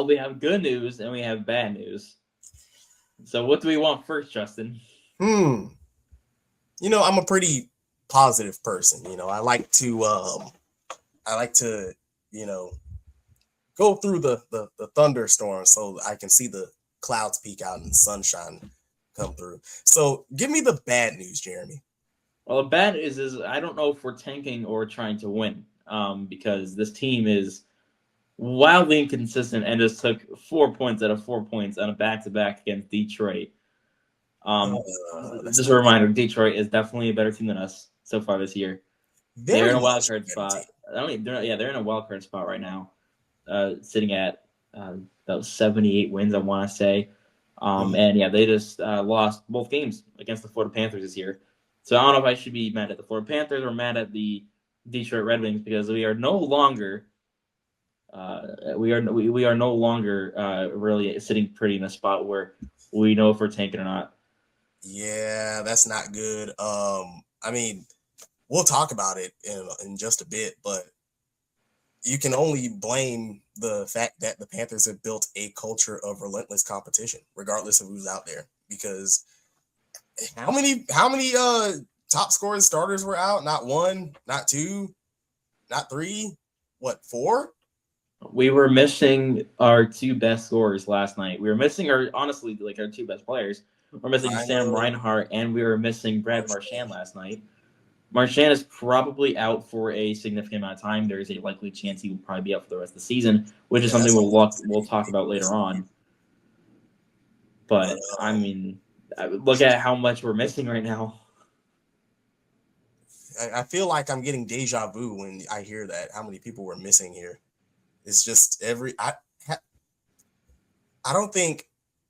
Well, we have good news and we have bad news. So what do we want first, Justin? I'm a pretty positive person. I like to, you know, go through the thunderstorm so I can see the clouds peek out and the sunshine come through. So give me the bad news, Jeremy. Well, the bad news is I don't know if we're tanking or trying to win. Because this team is wildly inconsistent and just took 4 points out of 4 points on a back-to-back against Detroit. Um, That's just a not reminder: Detroit is definitely a better team than us so far this year. They're very in a wild much card a better team. spot. I don't. They're in a wild card spot right now, sitting at about 78 wins. I want to say, and yeah, they just lost both games against the Florida Panthers this year. So I don't know if I should be mad at the Florida Panthers or mad at the Detroit Red Wings because we are no longer we are no longer really sitting pretty in a spot where we know if we're tanking or not. Yeah, that's not good. I mean, we'll talk about it in just a bit, but you can only blame the fact that the Panthers have built a culture of relentless competition, regardless of who's out there. Because how many top scoring starters were out? Not one, not two, not three. What, four? We were missing our two best scorers last night. We were missing our two best players. We're missing Sam Rhino, Reinhart and we were missing Brad Marchand Marchand. last night. Marchand is probably out for a significant amount of time. There's a likely chance he will probably be out for the rest of the season, which is Yeah, something that's what I was gonna we'll talk say. about later on. But But I mean, look at how much we're missing right now. I feel like I'm getting deja vu when I hear that. How many people were missing here? It's just I don't think,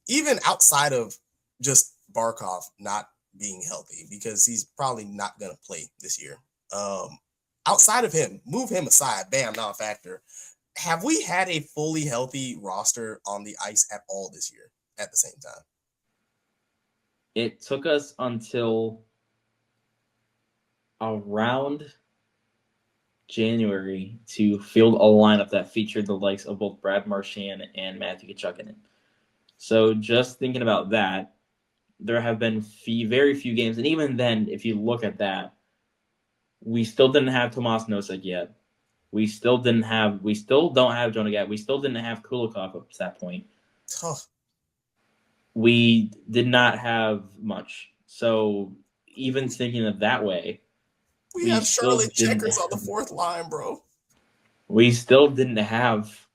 even outside of just Barkov not being healthy, because he's probably not going to play this year. Um, Outside of him, move him aside, bam, not a factor. Have we had a fully healthy roster on the ice at all this year at the same time? It took us until around January to field a lineup that featured the likes of both Brad Marchand and Matthew Tkachuk in it. So just thinking about that, there have been very few games, and even then, if you look at that, we still didn't have Tomas Nosek yet. We still don't have Jonah Gatt. We still didn't have Kulikov up to that point. Tough. We did not have much. So even thinking of that way, We we have still Charlotte didn't. Checkers on the fourth line, bro. We still didn't have.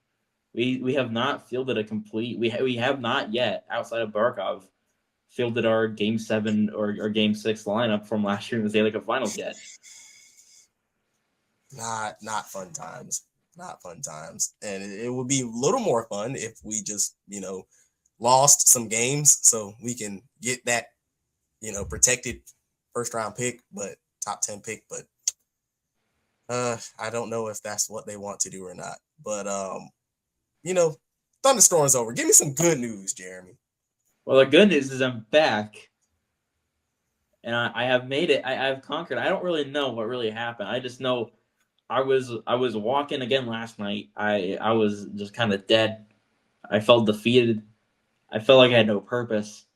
We have not fielded a complete. We have not yet, outside of Barkov, fielded our Game 7 or Game 6 lineup from last year in the Stanley Cup Finals yet. Not fun times. Not fun times. And it would be a little more fun if we just, lost some games so we can get that, protected first round pick, but top 10 pick. But I don't know if that's what they want to do or not. But you know, thunderstorm's over. Give me some good news, Jeremy. Well, the good news is I'm back, and I have made it. I've conquered. I don't really know what really happened. I just know I was walking again last night. I was just kind of dead. I felt defeated. I felt like I had no purpose.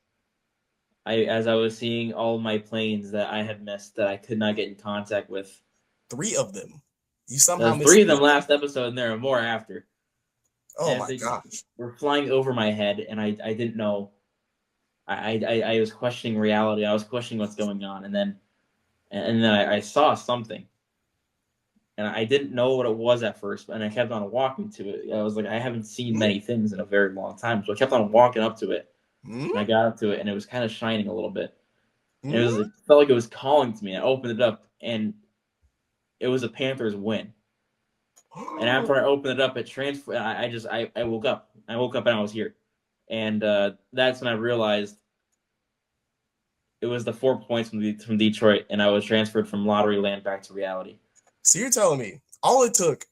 As I was seeing all my planes that I had missed that I could not get in contact with. Three of them. You somehow The missed three of three them of them. last episode, and there are more after. Oh And my they just gosh. were flying over my head, and I didn't know. I was questioning reality. I was questioning what's going on, and then I saw something, and I didn't know what it was at first, and I kept on walking to it. I was like, I haven't seen Hmm? many things in a very long time, so I kept on walking up to it, Hmm? and I got up to it, and it was kind of shining a little bit. And Hmm? it felt like it was calling to me. I opened it up, and it was a Panthers win. And after I opened it up, it transferred. I woke up. I woke up and I was here, and that's when I realized it was the 4 points from Detroit, and I was transferred from lottery land back to reality. So you're telling me all it took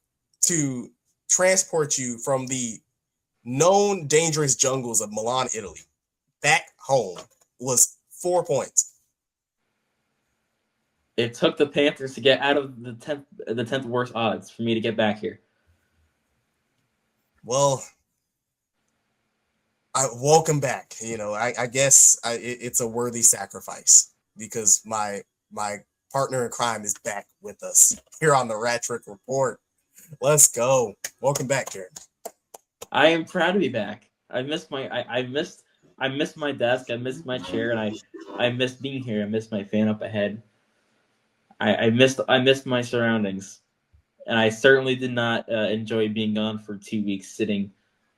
to transport you from the known dangerous jungles of Milan, Italy, back home was 4 points. It took the Panthers to get out of the tenth worst odds for me to get back here. Well, Welcome back. I guess it's a worthy sacrifice because my partner in crime is back with us here on the Rat Trick Report. Let's go. Welcome back, Karen. I am proud to be back. I missed my desk. I missed my chair, and I missed being here. I missed my fan up ahead. I missed my surroundings, and I certainly did not enjoy being gone for 2 weeks, sitting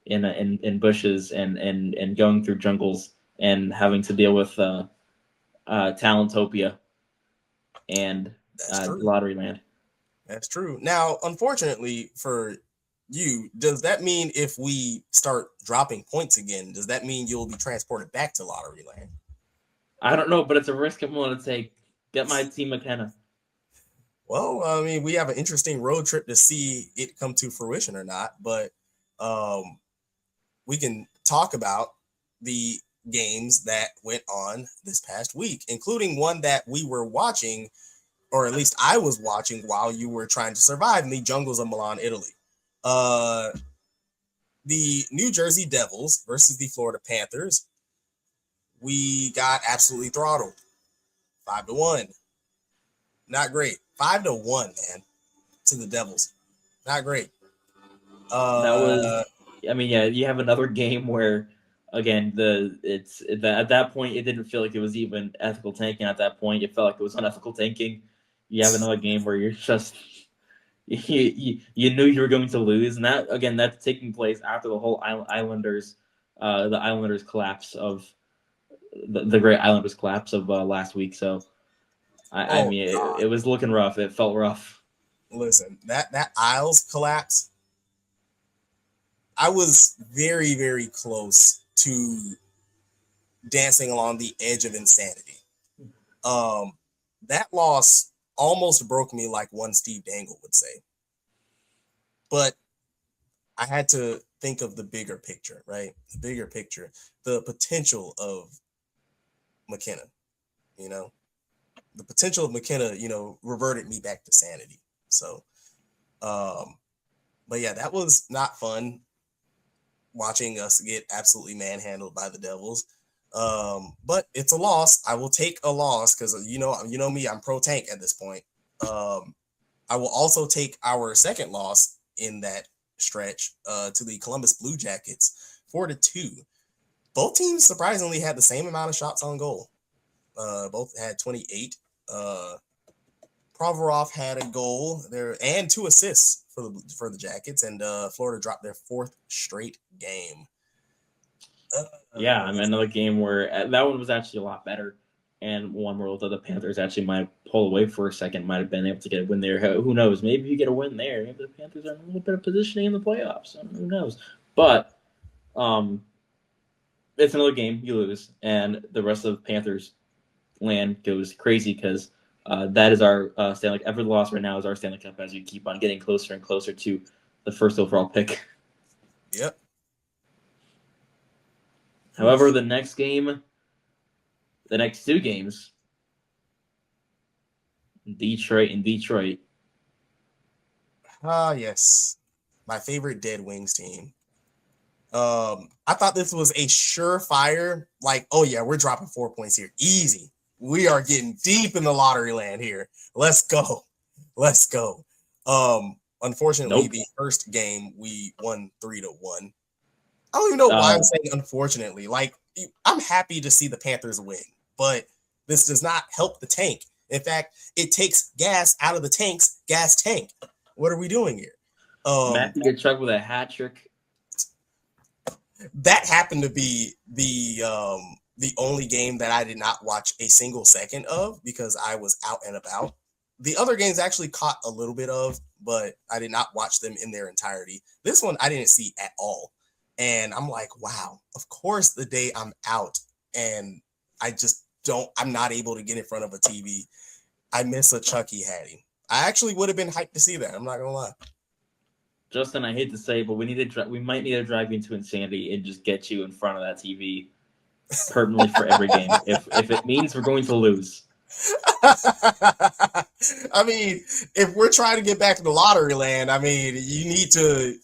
in bushes and going through jungles and having to deal with Talentopia and That's true. Lottery Land. That's true. Now, unfortunately for you, does that mean if we start dropping points again, does that mean you'll be transported back to Lottery Land? I don't know, but it's a risk I'm willing to take. Get my team McKenna. Well, I mean, we have an interesting road trip to see it come to fruition or not, but um, we can talk about the games that went on this past week, including one that we were watching, or at least I was watching while you were trying to survive in the jungles of Milan, Italy. Uh, the New Jersey Devils versus the Florida Panthers. We got absolutely throttled, 5-1. Not great. 5-1, man, to the Devils. Not great. That Uh, was, I mean, yeah. You have another game where, again, at that point it didn't feel like it was even ethical tanking. At that point, it felt like it was unethical tanking. You have another game where you're just you knew you were going to lose, and that again that's taking place after the whole Islanders collapse of the great Islanders collapse of last week. So I oh mean God, it was looking rough. It felt rough. listen, that Isles collapse. I was very, very close to dancing along the edge of insanity. Um, that loss almost broke me, like one Steve Dangle would say. But I had to think of the bigger picture, right? The bigger picture, the potential of McKenna. You know, the potential of McKenna. Reverted me back to sanity. So, um, but yeah, that was not fun watching us get absolutely manhandled by the Devils. But it's a loss. I will take a loss because you know me, I'm pro tank at this point. Um, I will also take our second loss in that stretch to the Columbus Blue Jackets, 4-2. Both teams surprisingly had the same amount of shots on goal. Both had 28. Provorov had a goal there and 2 assists for the Jackets, and Florida dropped their fourth straight game. Yeah, I mean another game where that one was actually a lot better, and one where the Panthers actually might pull away for a second, might have been able to get a win there. Who knows? Maybe you get a win there. Maybe the Panthers are in a little bit of positioning in the playoffs. Who knows? But um, it's another game you lose, and the rest of the Panthers land goes crazy because that is our Stanley. Every loss right now is our Stanley Cup as you keep on getting closer and closer to the first overall pick. Yep. However, Oof. the next two games, Detroit and Detroit. Ah, yes. My favorite Dead Wings team. I thought this was a surefire, like, oh yeah, we're dropping 4 points here. Easy. We are getting deep in the lottery land here. Let's go. Let's go. Unfortunately, Nope. the first game we won 3-1. I don't even know why I'm Uh, saying unfortunately. Like, I'm happy to see the Panthers win, but this does not help the tank. In fact, it takes gas out of the gas tank. What are we doing here? Um, Matthew Tkachuk with a hat trick. that happened to be the only game that I did not watch a single second of because I was out and about. The other games I actually caught a little bit of, but I did not watch them in their entirety. This one I didn't see at all. And I'm like, wow, of course the day I'm out and I just I'm not able to get in front of a TV. I miss a Chucky Hattie. I actually would have been hyped to see that. I'm not gonna lie. Justin, I hate to say, but we might need to drive you into insanity and just get you in front of that TV permanently for every game. If it means we're going to lose. I mean, if we're trying to get back to the lottery land, I mean, you need to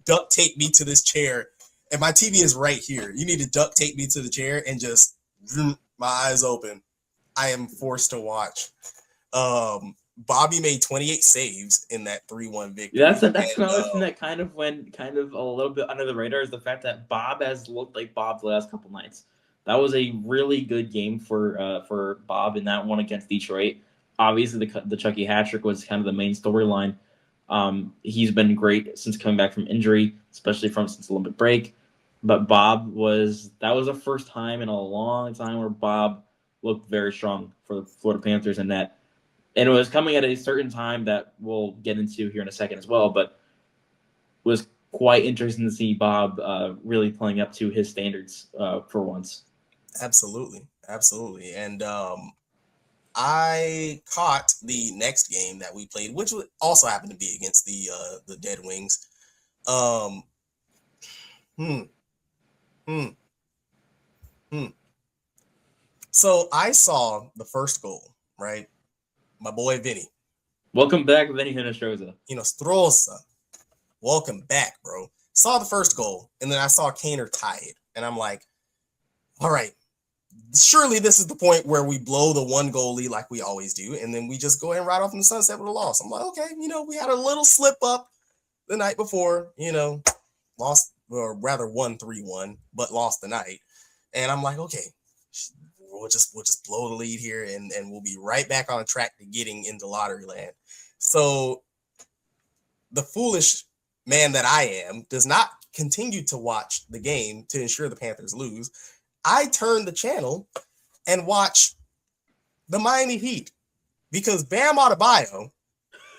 duct tape me to this chair and my TV is right here. You need to duct tape me to the chair and just my eyes open. I am forced to watch. Bobby made 28 saves in that 3-1 victory. That's And another thing that kind of went kind of a little bit under the radar is the fact that Bob has looked like Bob the last couple nights. That was a really good game for Bob in that one against Detroit. Obviously, the Chucky hat trick was kind of the main storyline. He's been great since coming back from injury, especially from since Olympic break. But that was the first time in a long time where Bob looked very strong for the Florida Panthers, and it was coming at a certain time that we'll get into here in a second as well. But it was quite interesting to see Bob really playing up to his standards for once. absolutely, absolutely. And I caught the next game that we played, which also happened to be against the Dead Wings. Um, hmm, hmm, hmm. So I saw the first goal, right? My boy Vinny, Welcome back, Vinny Hinostroza. Strosa. Welcome back, bro. Saw the first goal, and then I saw Kaner tie it, and I'm like, all right, surely this is the point where we blow the one goal lead like we always do, and then we just go ahead and ride off in the sunset with a loss. I'm like, okay, we had a little slip up the night before, lost, or rather won 3-1, but lost the night. And I'm like, okay, we'll just blow the lead here, and we'll be right back on track to getting into lottery land. So the foolish man that I am does not continue to watch the game to ensure the Panthers lose. I turn the channel and watch the Miami Heat because Bam Adebayo,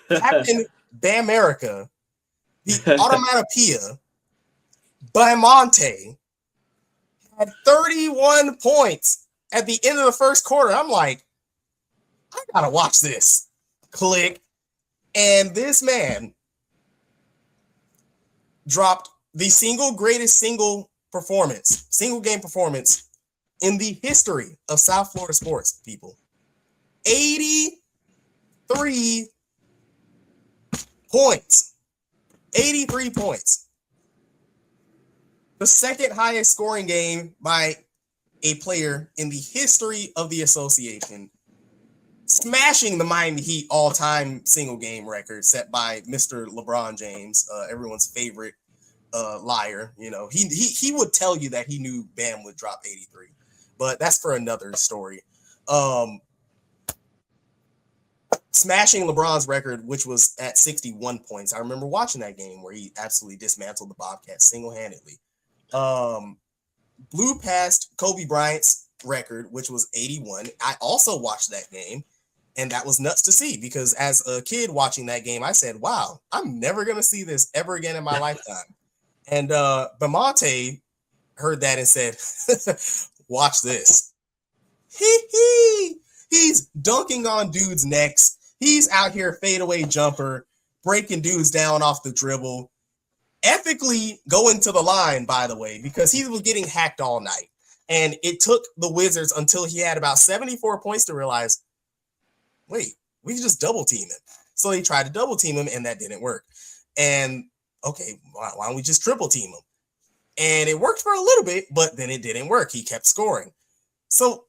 Captain Bam America, the Automatopoeia, Bamonte, had 31 points at the end of the first quarter. I'm like, I gotta watch this. Click. And this man dropped the single greatest single game performance in the history of South Florida sports, people. 83 points. 83 points. The second highest scoring game by a player in the history of the association, smashing the Miami Heat all-time single game record set by Mr. LeBron James, everyone's favorite liar. He would tell you that he knew Bam would drop 83, but that's for another story. Smashing LeBron's record, which was at 61 points. I remember watching that game where he absolutely dismantled the Bobcats single-handedly. Blew past Kobe Bryant's record, which was 81. I also watched that game, and that was nuts to see because as a kid watching that game, I said, wow, I'm never going to see this ever again in my lifetime. And Bamonte heard that and said, watch this. He's dunking on dudes' necks. He's out here fadeaway jumper, breaking dudes down off the dribble. Ethically going to the line, by the way, because he was getting hacked all night. And it took the Wizards until he had about 74 points to realize, wait, we can just double team him. So he tried to double team him, and that didn't work. And, okay, why don't we just triple team him? And it worked for a little bit, but then it didn't work. He kept scoring. So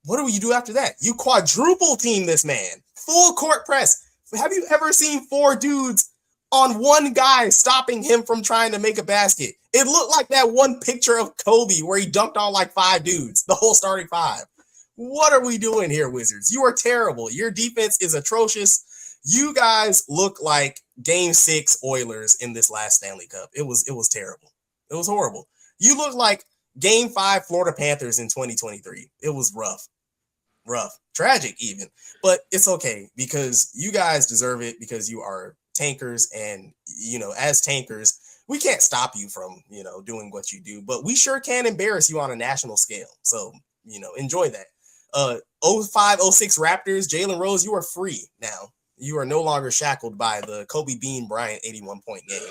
what do you do after that? You quadruple team this man. Full court press. Have you ever seen 4 dudes on one guy stopping him from trying to make a basket? It looked like that one picture of Kobe where he dunked on like 5 dudes, the whole starting 5. What are we doing here, Wizards? You are terrible. Your defense is atrocious. You guys look like Game 6 Oilers in this last Stanley Cup. It was terrible. It was horrible. You look like Game 5 Florida Panthers in 2023. It was rough, tragic even, but it's okay because you guys deserve it because you are tankers, and as tankers, we can't stop you from doing what you do, but we sure can embarrass you on a national scale. So enjoy that. 05-06 Raptors, Jalen Rose, you are free now. You are no longer shackled by the Kobe Bean Bryant 81-point game.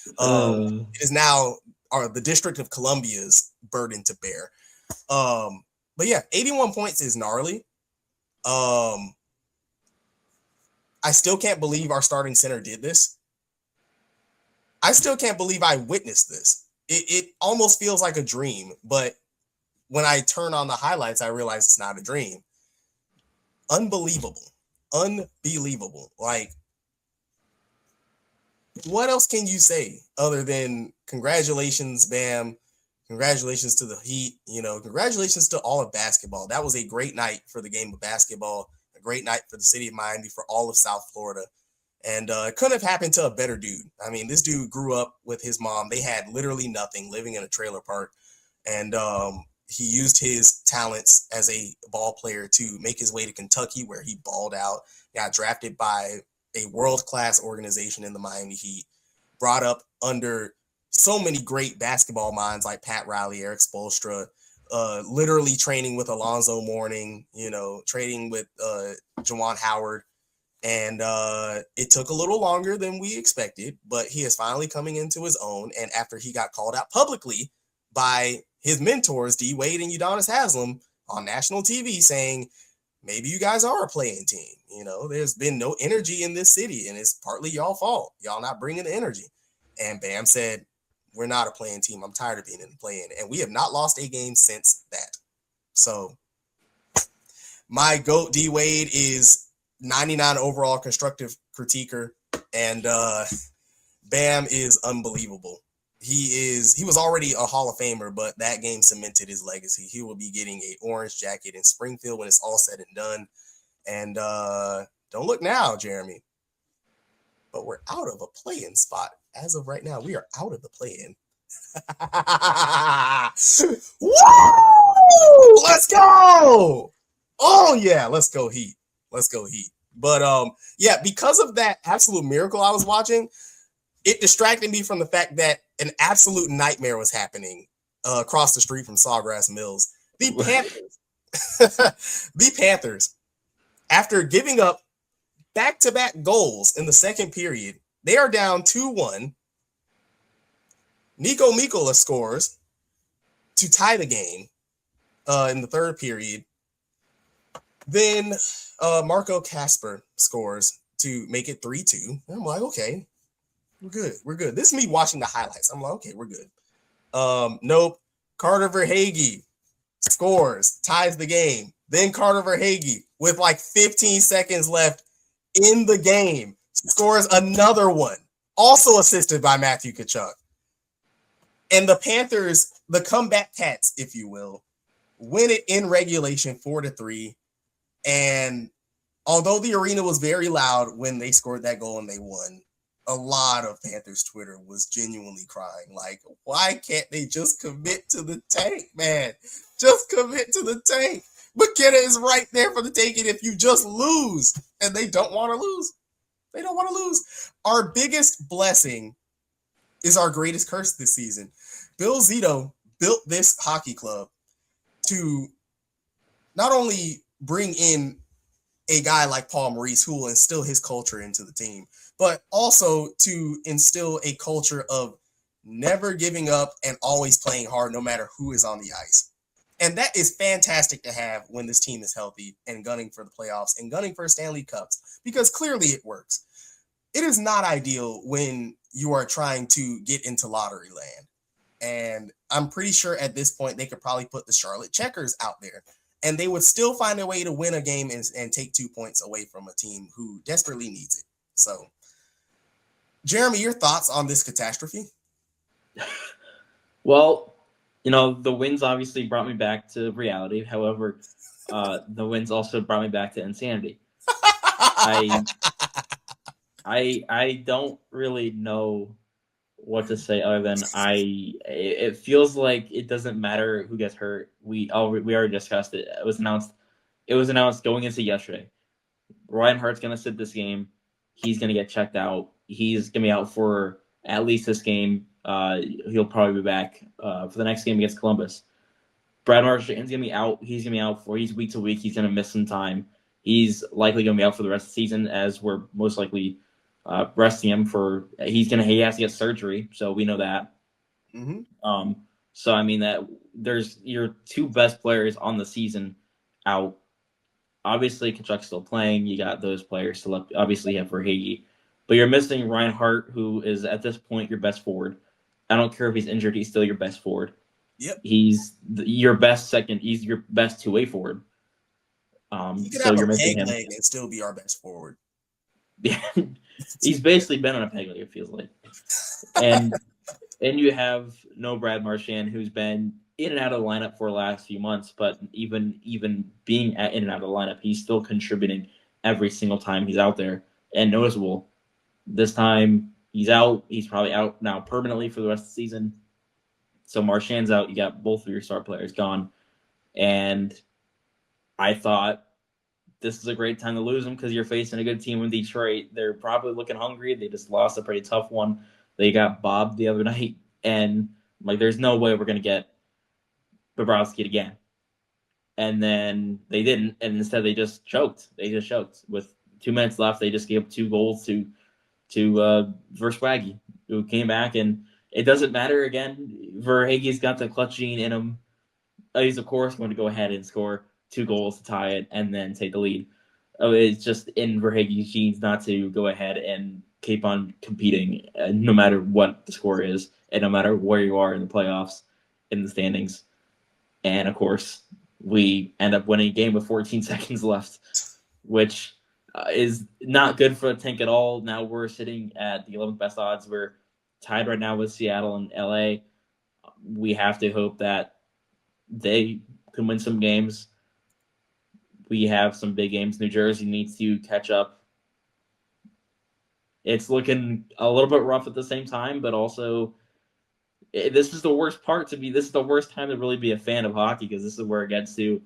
It is now the District of Columbia's burden to bear. But yeah, 81 points is gnarly. I still can't believe our starting center did this. I still can't believe I witnessed this. it almost feels like a dream, but when I turn on the highlights, I realize it's not a dream. Unbelievable. Unbelievable. Like, what else can you say other than congratulations, Bam? Congratulations to the Heat. Congratulations to all of basketball. That was a great night for the game of basketball, a great night for the city of Miami, for all of South Florida. And it couldn't have happened to a better dude. I mean, this dude grew up with his mom. They had literally nothing, living in a trailer park. And he used his talents as a ball player to make his way to Kentucky, where he balled out, got drafted by a world-class organization in the Miami Heat, brought up under so many great basketball minds like Pat Riley, Eric Spoelstra, literally training with Alonzo Mourning, training with Juwan Howard. And it took a little longer than we expected, but he is finally coming into his own. And after he got called out publicly by his mentors, D Wade and Udonis Haslem, on national TV saying, maybe you guys are a playing team. There's been no energy in this city, and it's partly y'all fault. Y'all not bringing the energy. And Bam said, we're not a playing team. I'm tired of being in the play-in. And we have not lost a game since that. So my GOAT, D Wade, is 99 overall constructive critiquer. And Bam is unbelievable. He was already a Hall of Famer, but that game cemented his legacy. He will be getting an orange jacket in Springfield when it's all said and done. And don't look now, Jeremy, but we're out of a play-in spot. As of right now, we are out of the play-in. Woo! Let's go! Oh, yeah, let's go Heat. Let's go Heat. But, yeah, because of that absolute miracle I was watching, it distracted me from the fact that an absolute nightmare was happening across the street from Sawgrass Mills. The Panthers, after giving up back-to-back goals in the second period, they are down 2-1. Nico Mikola scores to tie the game in the third period. Then Marco Kasper scores to make it 3-2. I'm like, okay, we're good. This is me watching the highlights. I'm like, okay, we're good. Nope. Carter Verhaeghe scores, ties the game. Then Carter Verhaeghe, with like 15 seconds left in the game, scores another one, also assisted by Matthew Tkachuk. And the Panthers, the comeback cats, if you will, win it in regulation 4-3. And although the arena was very loud when they scored that goal and they won, a lot of Panthers Twitter was genuinely crying. Like, why can't they just commit to the tank, man? Just commit to the tank. McKenna is right there for the taking if you just lose. And they don't want to lose. They don't want to lose. Our biggest blessing is our greatest curse this season. Bill Zito built this hockey club to not only bring in a guy like Paul Maurice who will instill his culture into the team, but also to instill a culture of never giving up and always playing hard no matter who is on the ice. And that is fantastic to have when this team is healthy and gunning for the playoffs and gunning for Stanley Cups, because clearly it works. It is not ideal when you are trying to get into lottery land. And I'm pretty sure at this point they could probably put the Charlotte Checkers out there, and they would still find a way to win a game and take 2 points away from a team who desperately needs it. So, Jeremy, your thoughts on this catastrophe? Well, the wins obviously brought me back to reality. However, the wins also brought me back to insanity. I don't really know what to say other than it feels like it doesn't matter who gets hurt. We already discussed it. It was announced going into yesterday. Ryan Hart's gonna sit this game. He's gonna get checked out. He's gonna be out for at least this game. He'll probably be back for the next game against Columbus. Brad Marchand's gonna be out. He's week to week. He's gonna miss some time. He's likely gonna be out for the rest of the season, as we're most likely resting him for. He has to get surgery, so we know that. Mm-hmm. So I mean that there's your two best players on the season out. Obviously, Kachuk's still playing. You got those players still up. Obviously, you have Verhaeghe, but you're missing Ryan Hart, who is at this point your best forward. I don't care if he's injured; he's still your best forward. Yep. He's your best second. He's your best two-way forward. He could So have a you're missing peg him. leg and still be our best forward. Yeah, he's basically been on a peg leg. It feels like, and you have no Brad Marchand, who's been in and out of the lineup for the last few months, but even being in and out of the lineup, he's still contributing every single time he's out there and noticeable. This time he's out. He's probably out now permanently for the rest of the season. So Marchand's out. You got both of your star players gone, and I thought this is a great time to lose them because you're facing a good team in Detroit. They're probably looking hungry. They just lost a pretty tough one. They got bobbed the other night, and like, there's no way we're gonna get Bobrovsky again. And then they didn't, and instead they just choked. They just choked with 2 minutes left. They just gave up 2 goals to Verswaggy, who came back, and it doesn't matter again. Verhaeghe's got the clutch gene in him. He's of course going to go ahead and score 2 goals to tie it and then take the lead. It's just in Verhaeghe's genes not to go ahead and keep on competing, no matter what the score is, and no matter where you are in the playoffs, in the standings. And of course, we end up winning a game with 14 seconds left, which is not good for the tank at all. Now we're sitting at the 11th best odds. We're tied right now with Seattle and LA. We have to hope that they can win some games. We have some big games. New Jersey needs to catch up. It's looking a little bit rough at the same time, but also this is the worst part to be. This is the worst time to really be a fan of hockey, because this is where it gets to,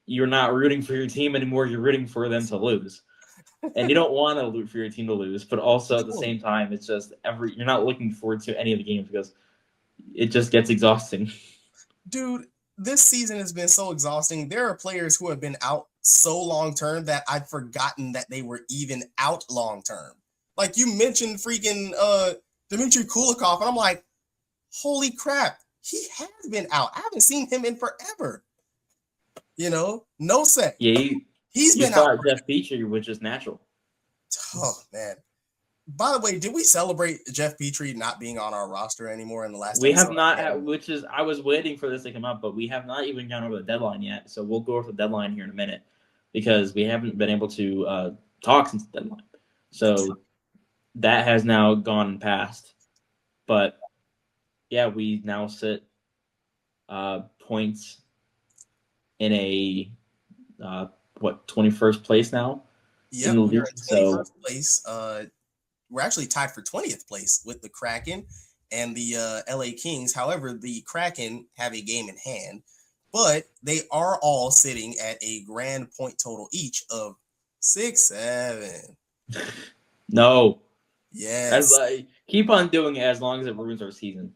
you're not rooting for your team anymore. You're rooting for them to lose, and you don't want to root for your team to lose. But also at the same time, it's just you're not looking forward to any of the games because it just gets exhausting. Dude, this season has been so exhausting. There are players who have been out so long term that I'd forgotten that they were even out long term. Like, you mentioned freaking Dmitry Kulikov, and I'm like, holy crap, he has been out. I haven't seen him in forever. No say. Yeah, He's you been out. thought Jeff Petrie was just natural. Oh man. By the way, did we celebrate Jeff Petrie not being on our roster anymore in the last We have episode? not, which is, I was waiting for this to come up, but we have not even gone over the deadline yet. So we'll go over the deadline here in a minute, because we haven't been able to talk since the deadline. So that has now gone past. But yeah, we now sit points in a 21st place now in Yep, the we are league. in So 21st place. We're actually tied for 20th place with the Kraken and the LA Kings. However, the Kraken have a game in hand, but they are all sitting at a grand point total each of 6-7. no, as Yes. keep on doing it as long as it ruins our season.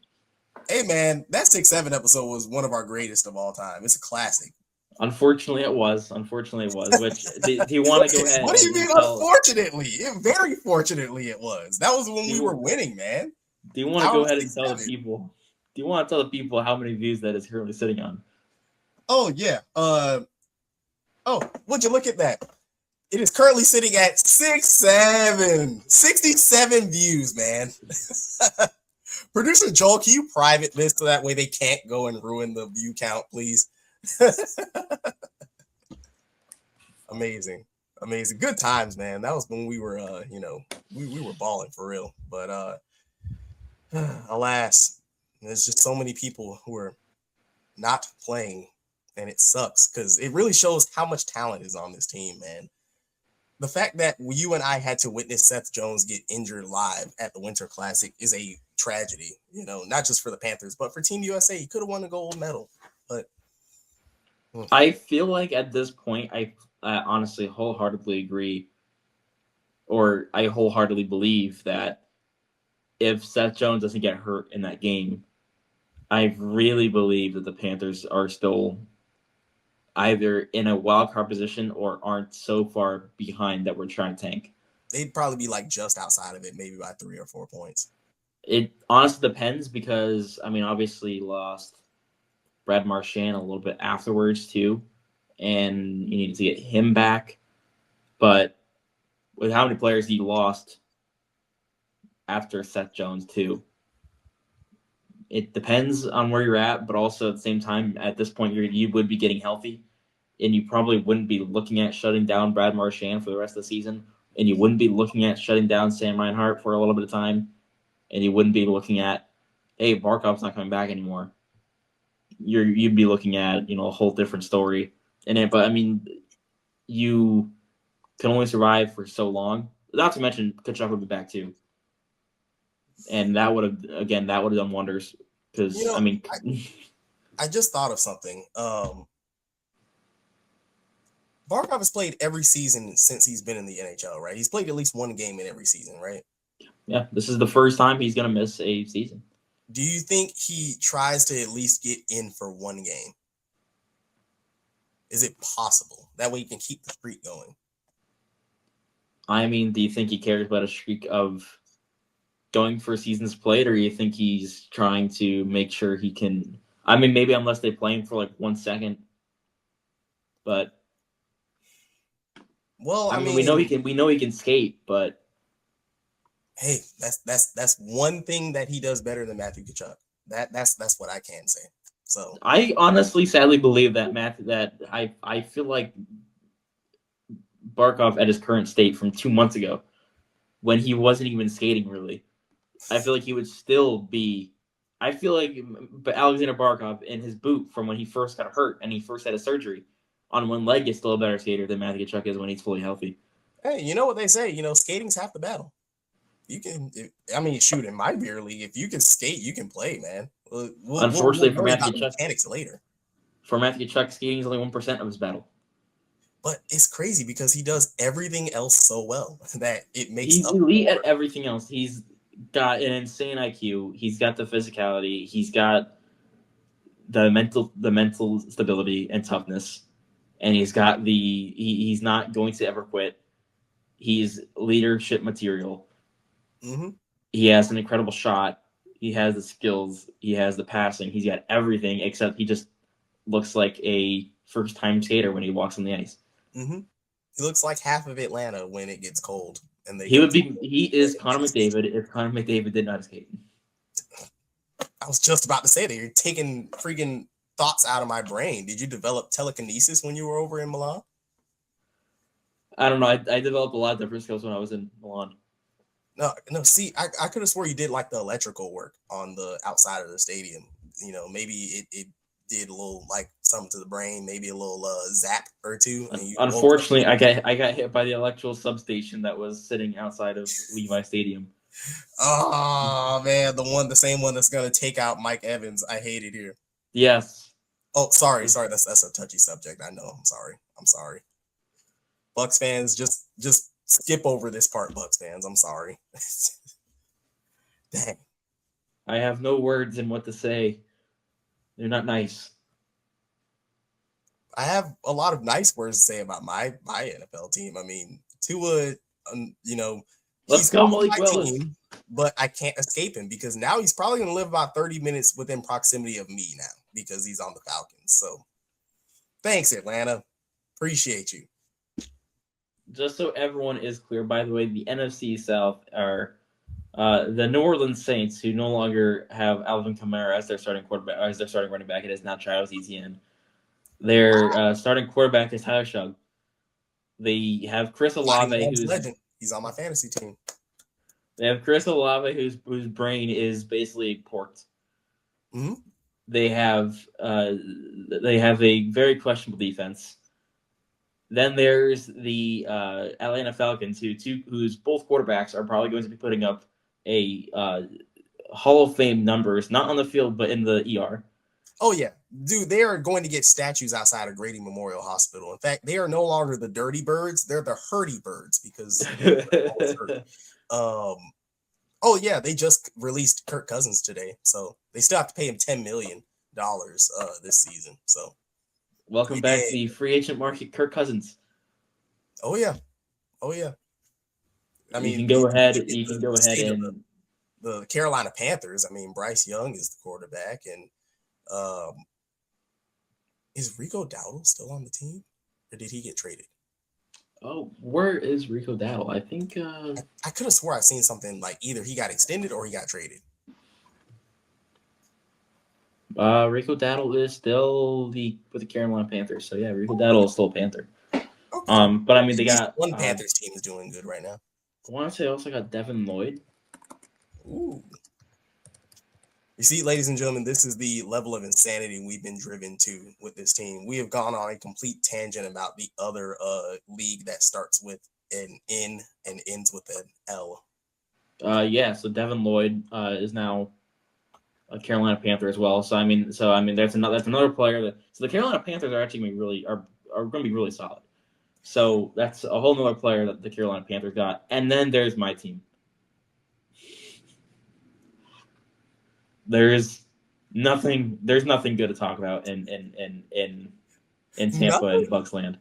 Hey man, that 6-7 episode was one of our greatest of all time. It's a classic. Unfortunately, it was. Which do you want to go ahead What do you and mean? tell? Unfortunately, very fortunately, it was. That was when Do we were you, winning, man. do you want to Our go ahead and tell the 6-7. people? Do you want to tell the people how many views that is currently sitting on? Oh yeah. Would you look at that? It is currently sitting at 67 views, man. Producer Joel, can you private this so that way they can't go and ruin the view count, please? Amazing. Good times, man. That was when we were we were balling for real. But alas, there's just so many people who are not playing, and it sucks because it really shows how much talent is on this team, man. The fact that you and I had to witness Seth Jones get injured live at the Winter Classic is a tragedy, not just for the Panthers, but for Team USA. He could have won the gold medal, but I feel like at this point, I honestly wholeheartedly agree, or I wholeheartedly believe that if Seth Jones doesn't get hurt in that game, I really believe that the Panthers are still either in a wild card position or aren't so far behind that we're trying to tank. they'd probably be like just outside of it, maybe by 3 or 4 points. It honestly depends because, I mean, obviously lost Brad Marchand a little bit afterwards too, and you needed to get him back. But with how many players you lost after Seth Jones too, it depends on where you're at, but also at the same time, at this point, you would be getting healthy, and you probably wouldn't be looking at shutting down Brad Marchand for the rest of the season, and you wouldn't be looking at shutting down Sam Reinhart for a little bit of time, and you wouldn't be looking at, hey, Barkov's not coming back anymore. You'd be looking at a whole different story in it. But I mean, you can only survive for so long. Not to mention, Kachuk would be back too, and that would have done wonders. You Because know, I mean, I just thought of something. Barkov has played every season since he's been in the NHL, right? He's played at least one game in every season, right? yeah, this is the first time he's gonna miss a season. Do you think he tries to at least get in for one game? Is it possible? That way he can keep the streak going. I mean, do you think he cares about a streak of going for seasons played, or do you think he's trying to make sure he can? I mean, maybe unless they play him for like 1 second, but Well, I I mean, we know he mean, can. We know he can skate, but hey, that's one thing that he does better than Matthew Tkachuk. That's what I can say. So I honestly, sadly believe that I feel like Barkov at his current state from 2 months ago, when he wasn't even skating really, I feel like he would still be. I feel like, but Alexander Barkov in his boot from when he first got hurt and he first had a surgery on one leg is still a better skater than Matthew Tkachuk is when he's fully healthy. hey, you know what they say? Skating's half the battle. You can, I mean, shoot, in my beer league, if you can skate, you can play, man. We'll Unfortunately worry about the mechanics later. For Matthew Tkachuk, skating is only 1% of his battle. But it's crazy because he does everything else so well that it makes He's up elite for at everything else. He's got an insane IQ. He's got the physicality. He's got the mental stability and toughness, and he's not going to ever quit. He's leadership material. Mm-hmm. He has an incredible shot. He has the skills. He has the passing. He's got everything except he just looks like a first time skater when he walks on the ice. Mm-hmm. He looks like half of Atlanta when it gets cold and they He go would to be. He is Connor McDavid if Connor McDavid did not skate. I was just about to say that you're taking freaking thoughts out of my brain. Did you develop telekinesis when you were over in Milan? I don't know. I developed a lot of different skills when I was in Milan. No. See, I could have swore you did like the electrical work on the outside of the stadium. Maybe it did a little like something to the brain, maybe a little zap or two, and you woke up. Unfortunately, I got hit by the electrical substation that was sitting outside of Levi Stadium. Oh man, the same one that's gonna take out Mike Evans. I hate it here. Yes. Oh, sorry. That's a touchy subject. I know. I'm sorry. Bucks fans, just skip over this part, Bucks fans. I'm sorry. Dang. I have no words in what to say. They're not nice. I have a lot of nice words to say about my NFL team. I mean, Tua, Let's he's go, on Malik my Willis. team, but I can't escape him because now he's probably going to live about 30 minutes within proximity of me now because he's on the Falcons. So thanks, Atlanta. Appreciate you. Just so everyone is clear, by the way, the NFC South are the New Orleans Saints, who no longer have Alvin Kamara as their starting quarterback, as their starting running back. It is now Travis Etienne. Their starting quarterback is Tyler Shug. They have Chris Olave, who's legend. He's on my fantasy team. They have Chris Olave, whose brain is basically porked. Mm-hmm. They have a very questionable defense. Then there's the Atlanta Falcons, whose both quarterbacks are probably going to be putting up a Hall of Fame numbers, not on the field but in the ER. Oh yeah, dude, they are going to get statues outside of Grady Memorial Hospital. In fact, they are no longer the Dirty Birds; they're the Hurdy Birds because oh yeah, they just released Kirk Cousins today, so they still have to pay him $10 million this season. So welcome back to the free agent market, Kirk Cousins. Oh yeah. I mean, you can go ahead and the Carolina Panthers. I mean, Bryce Young is the quarterback, and is Rico Dowdle still on the team, or did he get traded? Oh, where is Rico Dowdle? I think I could have swore I've seen something like either he got extended or he got traded. Rico Dowdle is still with the Carolina Panthers. So yeah, Rico Okay, Dowdle is still a Panther. okay. But I mean, At they least got. one I Panthers team is doing good right now. want to say also got Devin Lloyd. Ooh. You see, ladies and gentlemen, this is the level of insanity we've been driven to with this team. We have gone on a complete tangent about the other league that starts with an N and ends with an L. Yeah. So Devin Lloyd is now a Carolina Panther as well. So I mean, that's another player that. So the Carolina Panthers are actually are going to be really solid. So that's a whole nother player that the Carolina Panthers got. And then there's my team. There's there's nothing good to talk about in Tampa and Nothing. Bucks land.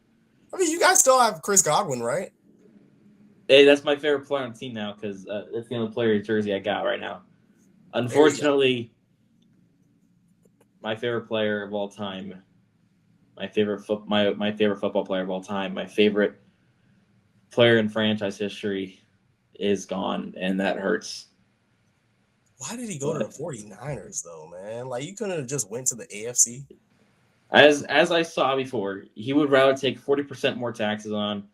I mean, you guys still have Chris Godwin, right? Hey, that's my favorite player on the team now because that's the only player jersey I got right now. There you go. Unfortunately, my favorite player of all time, my favorite football player of all time, my favorite player in franchise history is gone, and that hurts. Why did he go to the But 49ers though, man? Like you couldn't have just went to the AFC. as I saw before, he would rather take 40% more taxes on.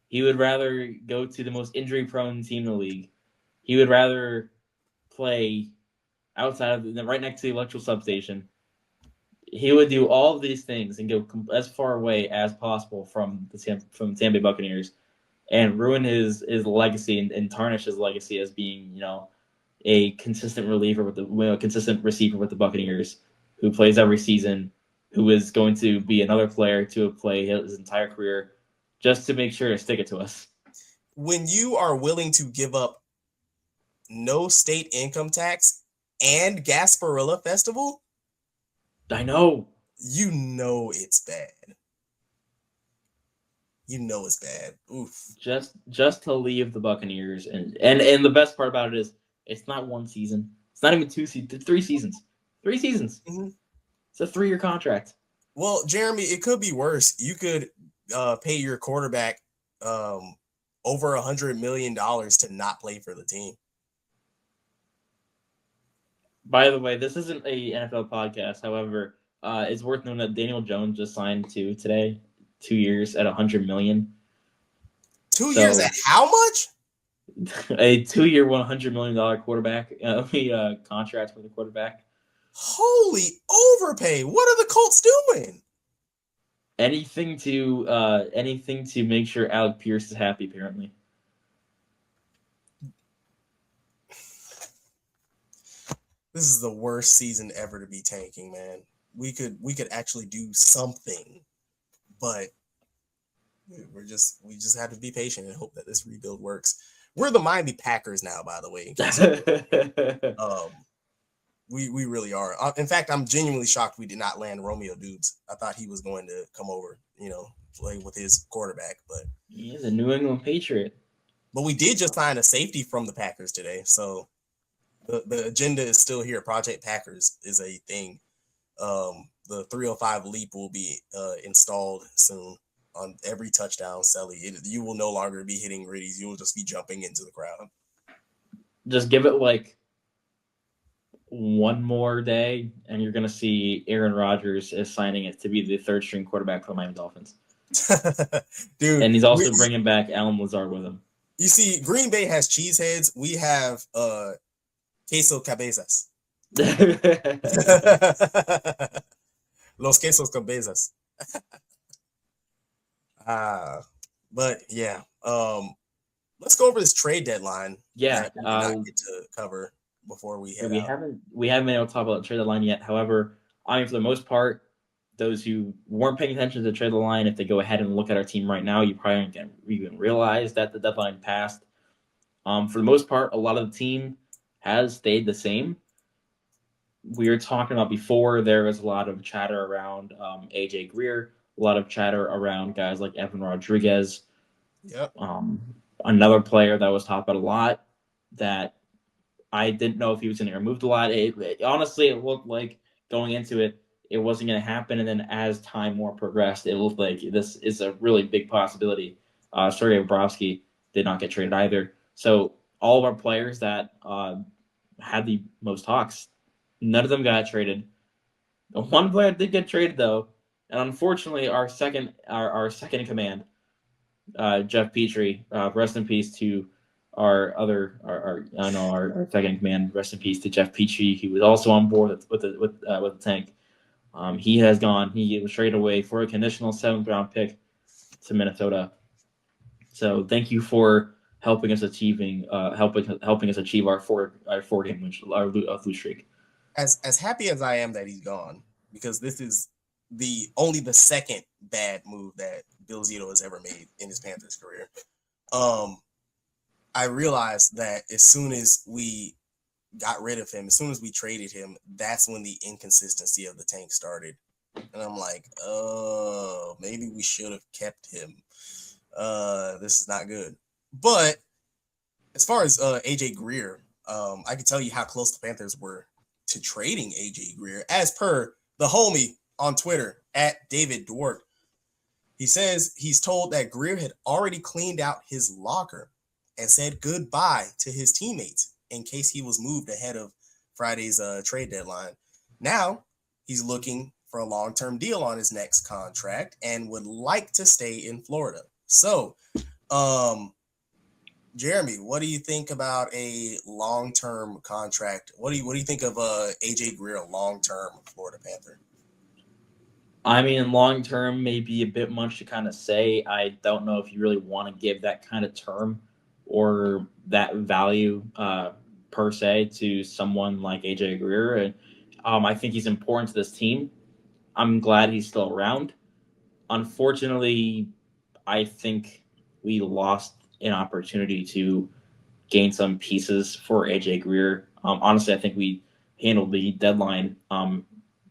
He would rather go to the most injury prone team in the league. He would rather play outside of right next to the electrical substation. He would do all of these things and go as far away as possible from the Tampa Bay Buccaneers and ruin his legacy and tarnish his legacy as being a consistent reliever with a consistent receiver with the Buccaneers who plays every season, who is going to be another player to play his entire career just to make sure to stick it to us. When you are willing to give up no state income tax and Gasparilla Festival, I know. you know it's bad. You know it's bad. Oof. Just to leave the Buccaneers and the best part about it is it's not one season. It's not even two seasons. 3 seasons. 3 seasons. Mm-hmm. It's a 3-year contract. Well, Jeremy, it could be worse. You could pay your quarterback um, over $100 million to not play for the team. By the way, this isn't a NFL podcast. However, it's worth noting that Daniel Jones just signed today, 2 years at 100 million. 2 years So at how much? a 2-year, $100 million quarterback contract for the quarterback. Holy overpay. What are the Colts doing? Anything to make sure Alec Pierce is happy. Apparently, This is the worst season ever to be tanking, man. We could actually do something, but we just have to be patient and hope that this rebuild works. We're the Miami Packers now, by the way, in case um we really are. In fact, I'm genuinely shocked we did not land Romeo Dubes. I thought he was going to come over, play with his quarterback, but he's a New England Patriot. we did just sign a safety from the Packers today, so the agenda is still here. Project Packers is a thing. The 305 leap will be installed soon on every touchdown, Selly. You will no longer be hitting gritties. You will just be jumping into the crowd. Just give it like one more day, and you're going to see Aaron Rodgers is signing it to be the third string quarterback for the Miami Dolphins. Dude, And he's also bringing back Alan Lazard with him. You see, Green Bay has cheese heads. We have queso cabezas. Los quesos cabezas. But yeah, let's go over this trade deadline. Yeah, that we did not get to cover before we head out. We haven't been able to talk about the trade deadline yet. However, I mean, for the most part, those who weren't paying attention to the trade deadline, if they go ahead and look at our team right now, you probably don't even realize that the deadline passed. For the most part, a lot of the team has stayed the same. We were talking about before, there was a lot of chatter around AJ Greer, a lot of chatter around guys like Evan Rodriguez. Yep. Another player that was talked about a lot that I didn't know if he was going to get removed a lot. Honestly, it looked like going into it, it wasn't going to happen. And then as time more progressed, it looked like this is a really big possibility. Sergei Bobrovsky did not get traded either. So all of our players that had the most talks, none of them got traded. One player did get traded though, and unfortunately, our second in command, Jeff Petrie. Rest in peace to our other our I know our second in command. Rest in peace to Jeff Petrie. He was also on board with the tank. He has gone. He was traded away for a conditional seventh round pick to Minnesota. So thank you for helping us achieve our four game lose streak. As happy as I am that he's gone, because this is the second bad move that Bill Zito has ever made in his Panthers career. Um, I realized that as soon as we got rid of him, as soon as we traded him, that's when the inconsistency of the tank started. And I'm like, oh, maybe we should have kept him. This is not good. But as far as AJ Greer, I can tell you how close the Panthers were to trading AJ Greer, as per the homie on Twitter at David Dwart. He says he's told that Greer had already cleaned out his locker and said goodbye to his teammates in case he was moved ahead of Friday's trade deadline. Now he's looking for a long-term deal on his next contract and would like to stay in Florida. So, Jeremy, what do you think about a long-term contract? What do you think of AJ Greer, a long-term Florida Panther? I mean, long term may be a bit much to kind of say. I don't know if you really want to give that kind of term or that value per se to someone like AJ Greer. And I think he's important to this team. I'm glad he's still around. Unfortunately, I think we lost an opportunity to gain some pieces for AJ Greer. Honestly, I think we handled the deadline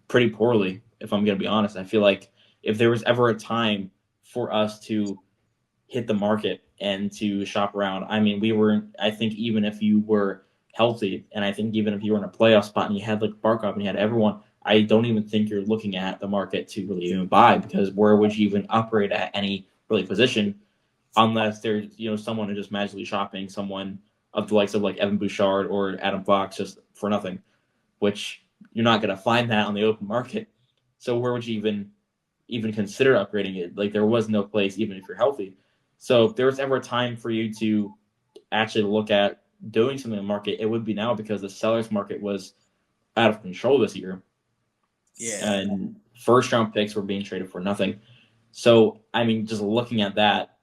pretty poorly. If I'm going to be honest, I feel like if there was ever a time for us to hit the market and to shop around, I mean, we were. I think even if you were healthy, and I think even if you were in a playoff spot and you had like Barkov and you had everyone, I don't even think you're looking at the market to really even buy because where would you even operate at any really position unless there's someone who's just magically shopping someone of the likes of like Evan Bouchard or Adam Fox just for nothing, which you're not going to find that on the open market. So where would you even consider upgrading it? Like there was no place, even if you're healthy. So if there was ever a time for you to actually look at doing something in the market, it would be now because the sellers market was out of control this year, Yeah, and first round picks were being traded for nothing. So I mean, just looking at that,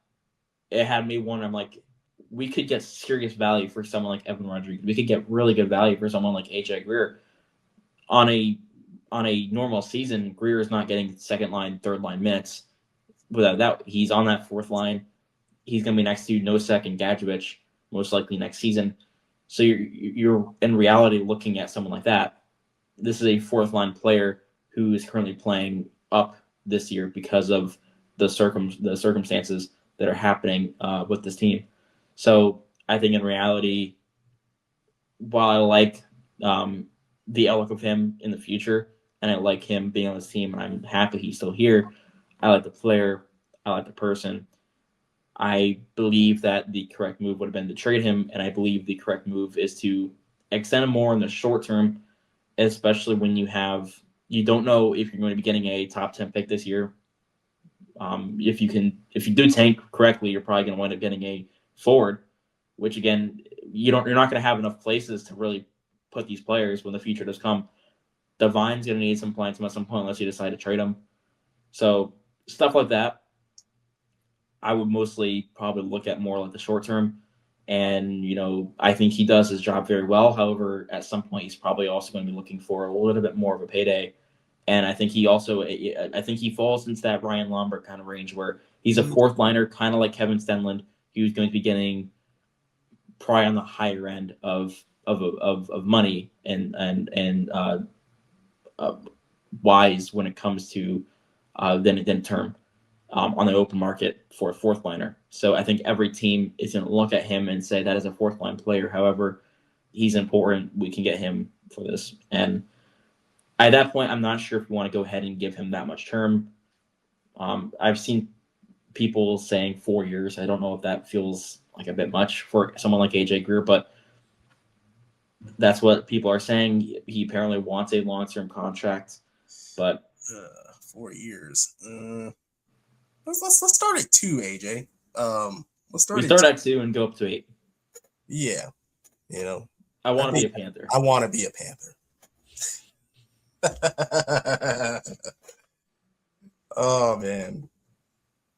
it had me wonder. I'm like, we could get serious value for someone like Evan Rodriguez. We could get really good value for someone like AJ Greer on a normal season. Greer is not getting second line, third line minutes. Without that, he's on that fourth line. He's going to be next to Nosek and Gadjevich most likely next season. So you're in reality looking at someone like that. This is a fourth line player who is currently playing up this year because of the circumstances that are happening with this team. So I think in reality, while I like the outlook of him in the future, and I like him being on this team, and I'm happy he's still here. I like the player. I like the person. I believe that the correct move would have been to trade him, and I believe the correct move is to extend him more in the short term, especially when you don't know if you're going to be getting a top 10 pick this year. If you do tank correctly, you're probably going to wind up getting a forward, which again, you're not going to have enough places to really put these players when the future does come. Divine's going to need some points at some point unless you decide to trade him. So stuff like that, I would mostly probably look at more like the short term. And I think he does his job very well. However, at some point, he's probably also going to be looking for a little bit more of a payday. And I think he falls into that Ryan Lomberg kind of range where he's a fourth liner, kind of like Kevin Stenlund. He was going to be getting probably on the higher end of money and wise when it comes to then term on the open market for a fourth liner. So I think every team is going to look at him and say that is a fourth line player. However, he's important. We can get him for this. And at that point, I'm not sure if we want to go ahead and give him that much term. I've seen people saying 4 years. I don't know if that feels like a bit much for someone like AJ Greer, but that's what people are saying. He apparently wants a long-term contract. But 4 years. Let's start at 2, AJ. Let's we start at start 2. at 2 and go up to 8. Yeah, you know, I I want to be think a Panther. I want to be a Panther. Oh man,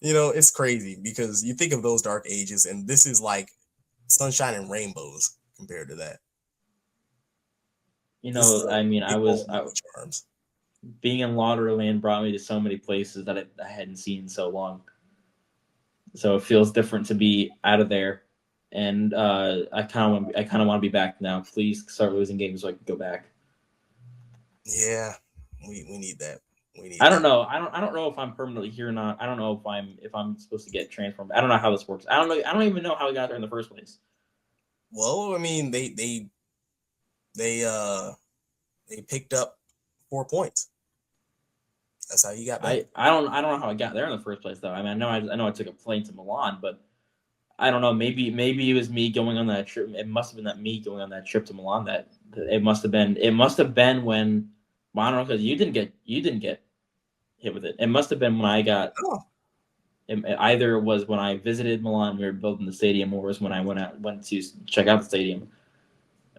it's crazy because you think of those dark ages, and this is like sunshine and rainbows compared to that. This is I like mean, big old Lucky Charms. being in Lauderland brought me to so many places that I hadn't seen in so long. So it feels different to be out of there, and I kind of want to be back now. Please start losing games so I can go back. Yeah, we need that. We need I don't that. know. I don't know if I'm permanently here or not. I don't know if I'm supposed to get transformed. I don't know how this works. I don't know. I don't even know how we got there in the first place. Well, I mean, they they picked up 4 points. That's how you got back. I don't know how I got there in the first place though. I mean, I know I took a plane to Milan, but I don't know. Maybe it was me going on that trip. It must have been that me going on that trip to Milan. That it must have been. It must have been when well, I don't know because you didn't get hit with it. It must have been when I got. Oh, It either was when I visited Milan, we were building the stadium, or was when I went to check out the stadium.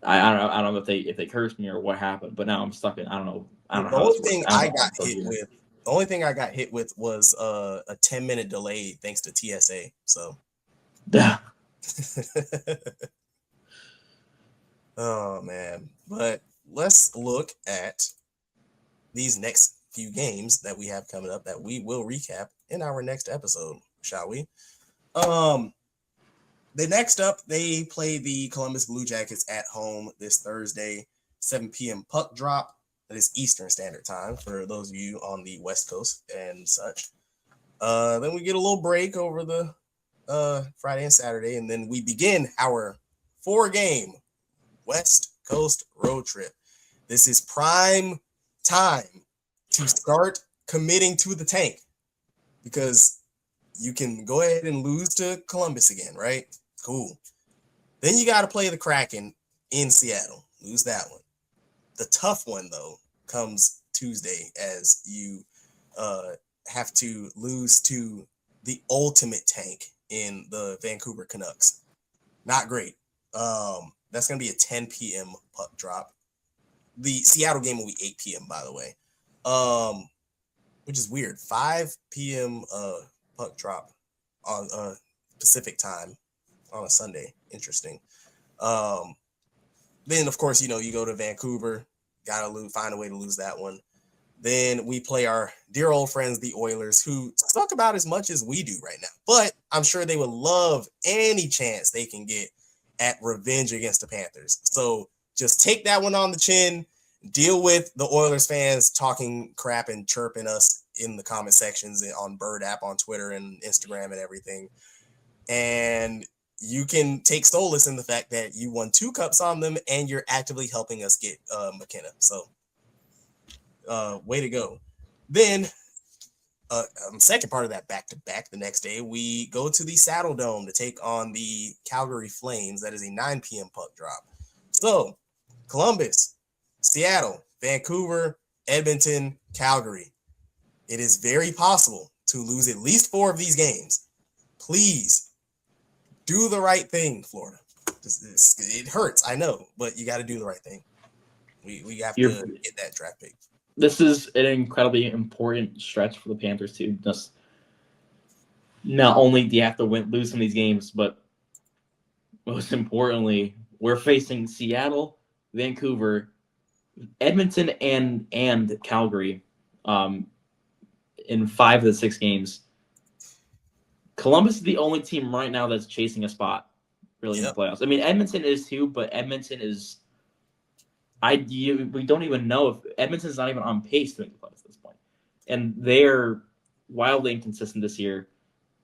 I don't know if they cursed me or what happened, but now I'm stuck in. I don't know the how only this works. thing I don't I know how got I'm still hit here. with, the only thing I got hit with was a 10-minute delay thanks to TSA. So, oh man, but let's look at these next few games that we have coming up that we will recap in our next episode, shall we? Um, the next up, they play the Columbus Blue Jackets at home this Thursday, 7 p.m. puck drop. That is Eastern Standard Time for those of you on the West Coast and such. Then we get a little break over the Friday and Saturday, and then we begin our 4-game West Coast road trip. This is prime time to start committing to the tank because you can go ahead and lose to Columbus again, right? Cool. Then you got to play the Kraken in Seattle. Lose that one. The tough one, though, comes Tuesday as you have to lose to the ultimate tank in the Vancouver Canucks. Not great. That's going to be a 10 p.m. puck drop. The Seattle game will be 8 p.m., by the way, which is weird. 5 p.m. Puck drop on Pacific time on a Sunday. Interesting. Then, of course, you go to Vancouver. Got to find a way to lose that one. Then we play our dear old friends, the Oilers, who suck about as much as we do right now. But I'm sure they would love any chance they can get at revenge against the Panthers. So just take that one on the chin. Deal with the Oilers fans talking crap and chirping us in the comment sections on Bird app on Twitter and Instagram and everything. And you can take solace in the fact that you won 2 cups on them and you're actively helping us get McKenna. So way to go. Then second part of that back-to-back the next day, we go to the Saddle Dome to take on the Calgary Flames. That is a 9 p.m. puck drop. So Columbus, Seattle, Vancouver, Edmonton, Calgary. It is very possible to lose at least 4 of these games. Please do the right thing, Florida. It hurts, I know, but you got to do the right thing. We have to get that draft pick. This is an incredibly important stretch for the Panthers to just not only do you have to lose some of these games, but most importantly, we're facing Seattle, Vancouver, Edmonton, and Calgary in 5 of the 6 games. Columbus is the only team right now that's chasing a spot really in the playoffs. I mean, Edmonton is too, but Edmonton is we don't even know if Edmonton's not even on pace to make the playoffs at this point. And they're wildly inconsistent this year.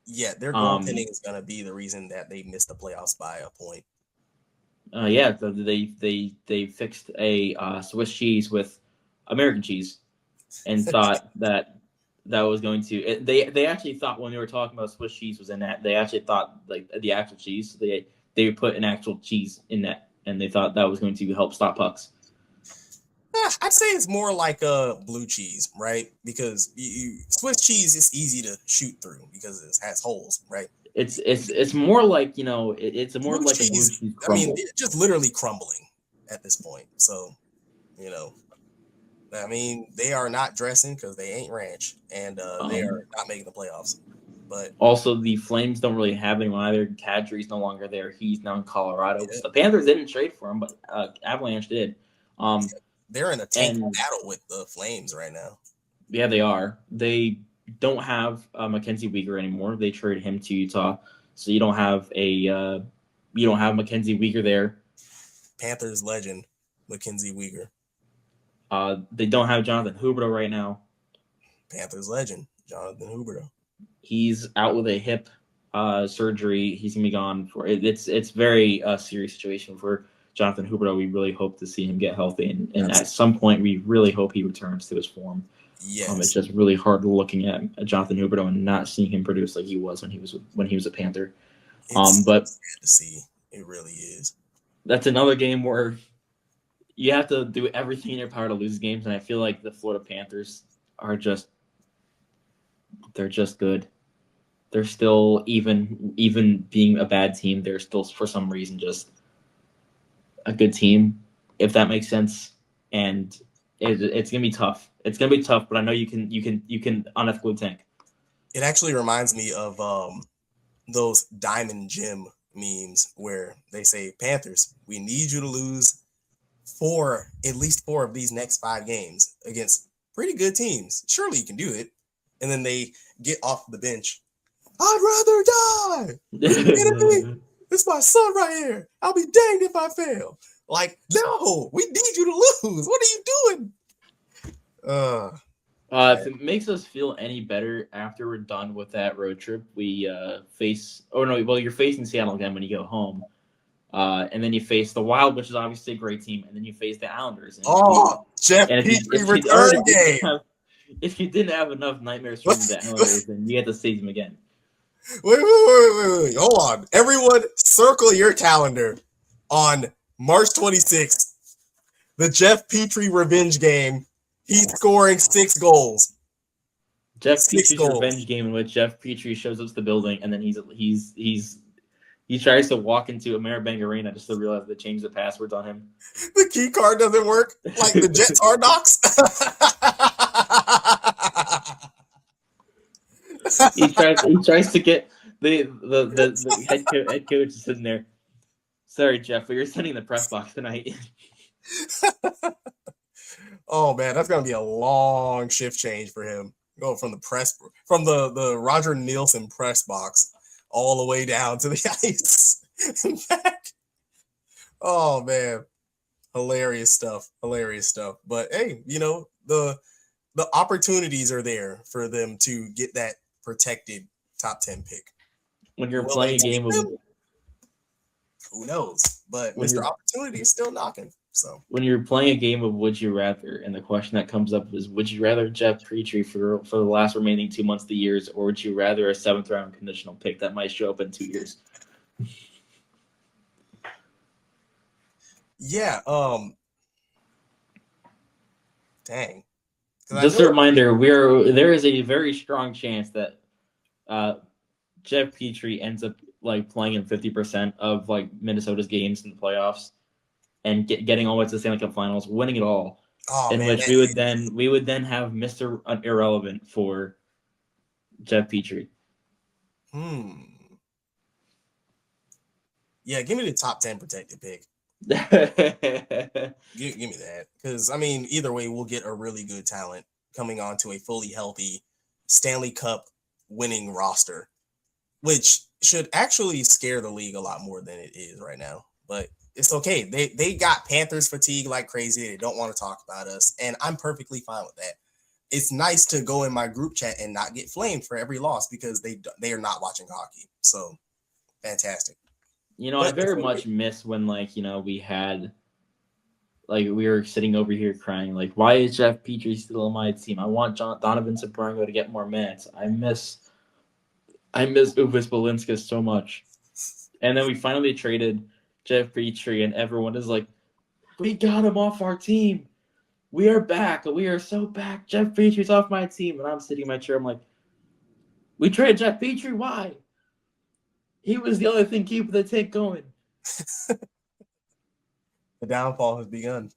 Yeah, their goaltending is going to be the reason that they missed the playoffs by a point. Yeah, they fixed a Swiss cheese with American cheese, and thought that was going to. They actually thought when they were talking about Swiss cheese was in that, they actually thought like the actual cheese. They put an actual cheese in that, and they thought that was going to help stop pucks. I'd say it's more like a blue cheese, right? Because Swiss cheese is easy to shoot through because it has holes, right? It's more like it's more Blue like a blue cheese, cheese I mean, crumble. it's just literally crumbling at this point. So, you know, I mean, they are not dressing because they ain't ranch, and they are Um, not making the playoffs. But Also, the Flames don't really have anyone either. Kadri's no longer there. He's now in Colorado. yeah, The Panthers didn't trade for him, but Avalanche did. Um, they're in a tank and battle with the Flames right now. yeah, they are. They don't have Mackenzie Weegar anymore. They traded him to Utah, so you don't have Mackenzie Weegar there. Panthers legend, Mackenzie Weegar. They don't have Jonathan Huberdeau right now. Panthers legend, Jonathan Huberdeau. He's out with a hip surgery. He's gonna be gone for it. It's very serious situation for Jonathan Huberdeau. We really hope to see him get healthy, and at Absolutely. some point, we really hope he returns to his form. It's Yes, just really hard looking at Jonathan Huberdeau and not seeing him produce like he was when he was a Panther. it's But sad to see. It really is. that's another game where you have to do everything in your power to lose games, and I feel like the Florida Panthers are they're just good. They're still even being a bad team, they're still for some reason just a good team, if that makes sense. And it's gonna be tough. It's gonna be tough, but I know you can unethically tank. It actually reminds me of those Diamond Gym memes where they say, Panthers, we need you to lose at least four of these next 5 games against pretty good teams. Surely you can do it. And then they get off the bench. I'd rather die. Are you kidding me? It's my son right here. I'll be danged if I fail. Like, no, we need you to lose. What are you doing? Uh, If it makes us feel any better after we're done with that road trip, we face. Oh no, well you're facing Seattle again when you go home, and then you face the Wild, which is obviously a great team, and then you face the Islanders. Jeff And Petrie if you already return didn't game. have if you didn't have enough nightmares Wait, from the Islanders, then you had to see them again. wait. Hold on. Everyone, circle your calendar on March 26th. The Jeff Petrie revenge game. He's scoring 6 goals. Jeff Six Petrie's goals. revenge game in which Jeff Petrie shows up to the building and then he tries to walk into Ameribank Arena just to realize they changed the passwords on him. The key card doesn't work like the Jets Hard Knocks. He tries to get the head coach is sitting there. Sorry, Jeff, but you're sending the press box tonight. Oh man, that's gonna be a long shift change for him. Go from the Roger Nielsen press box all the way down to the ice and back. Oh man, hilarious stuff. Hilarious stuff. But hey, the opportunities are there for them to get that protected top 10 pick. when you're Will they playing a take game of them? Who knows? But when Mr. you're Opportunity is still knocking. So when you're playing a game of would you rather, and the question that comes up is would you rather Jeff Petrie for the last remaining 2 months of the years, or would you rather a seventh round conditional pick that might show up in 2 years? yeah, dang. Because I Just a know reminder, there is a very strong chance that uh, Jeff Petrie ends up like playing in 50% of like Minnesota's games in the playoffs and getting all the way to the Stanley Cup Finals, winning it all. oh In man, which we would then have Mr. Irrelevant for Jeff Petrie. hmm. Yeah, give me the top 10 protected pick. Give me that. Because I mean, either way, we'll get a really good talent coming onto a fully healthy Stanley Cup winning roster, which should actually scare the league a lot more than it is right now. But it's okay. They got Panthers fatigue like crazy. They don't want to talk about us, and I'm perfectly fine with that. It's nice to go in my group chat and not get flamed for every loss because they are not watching hockey. So fantastic. I But very much miss when we were sitting over here crying like, why is Jeff Petrie still on my team? I want Donovan Sabrango to get more minutes. I miss Uvis Balinska so much. And then we finally traded Jeff Petrie, and everyone is like, we got him off our team. We are back. We are so back. Jeff Petry's off my team. And I'm sitting in my chair. I'm like, we traded Jeff Petry? Why? He was the only thing keeping the tank going. The downfall has begun.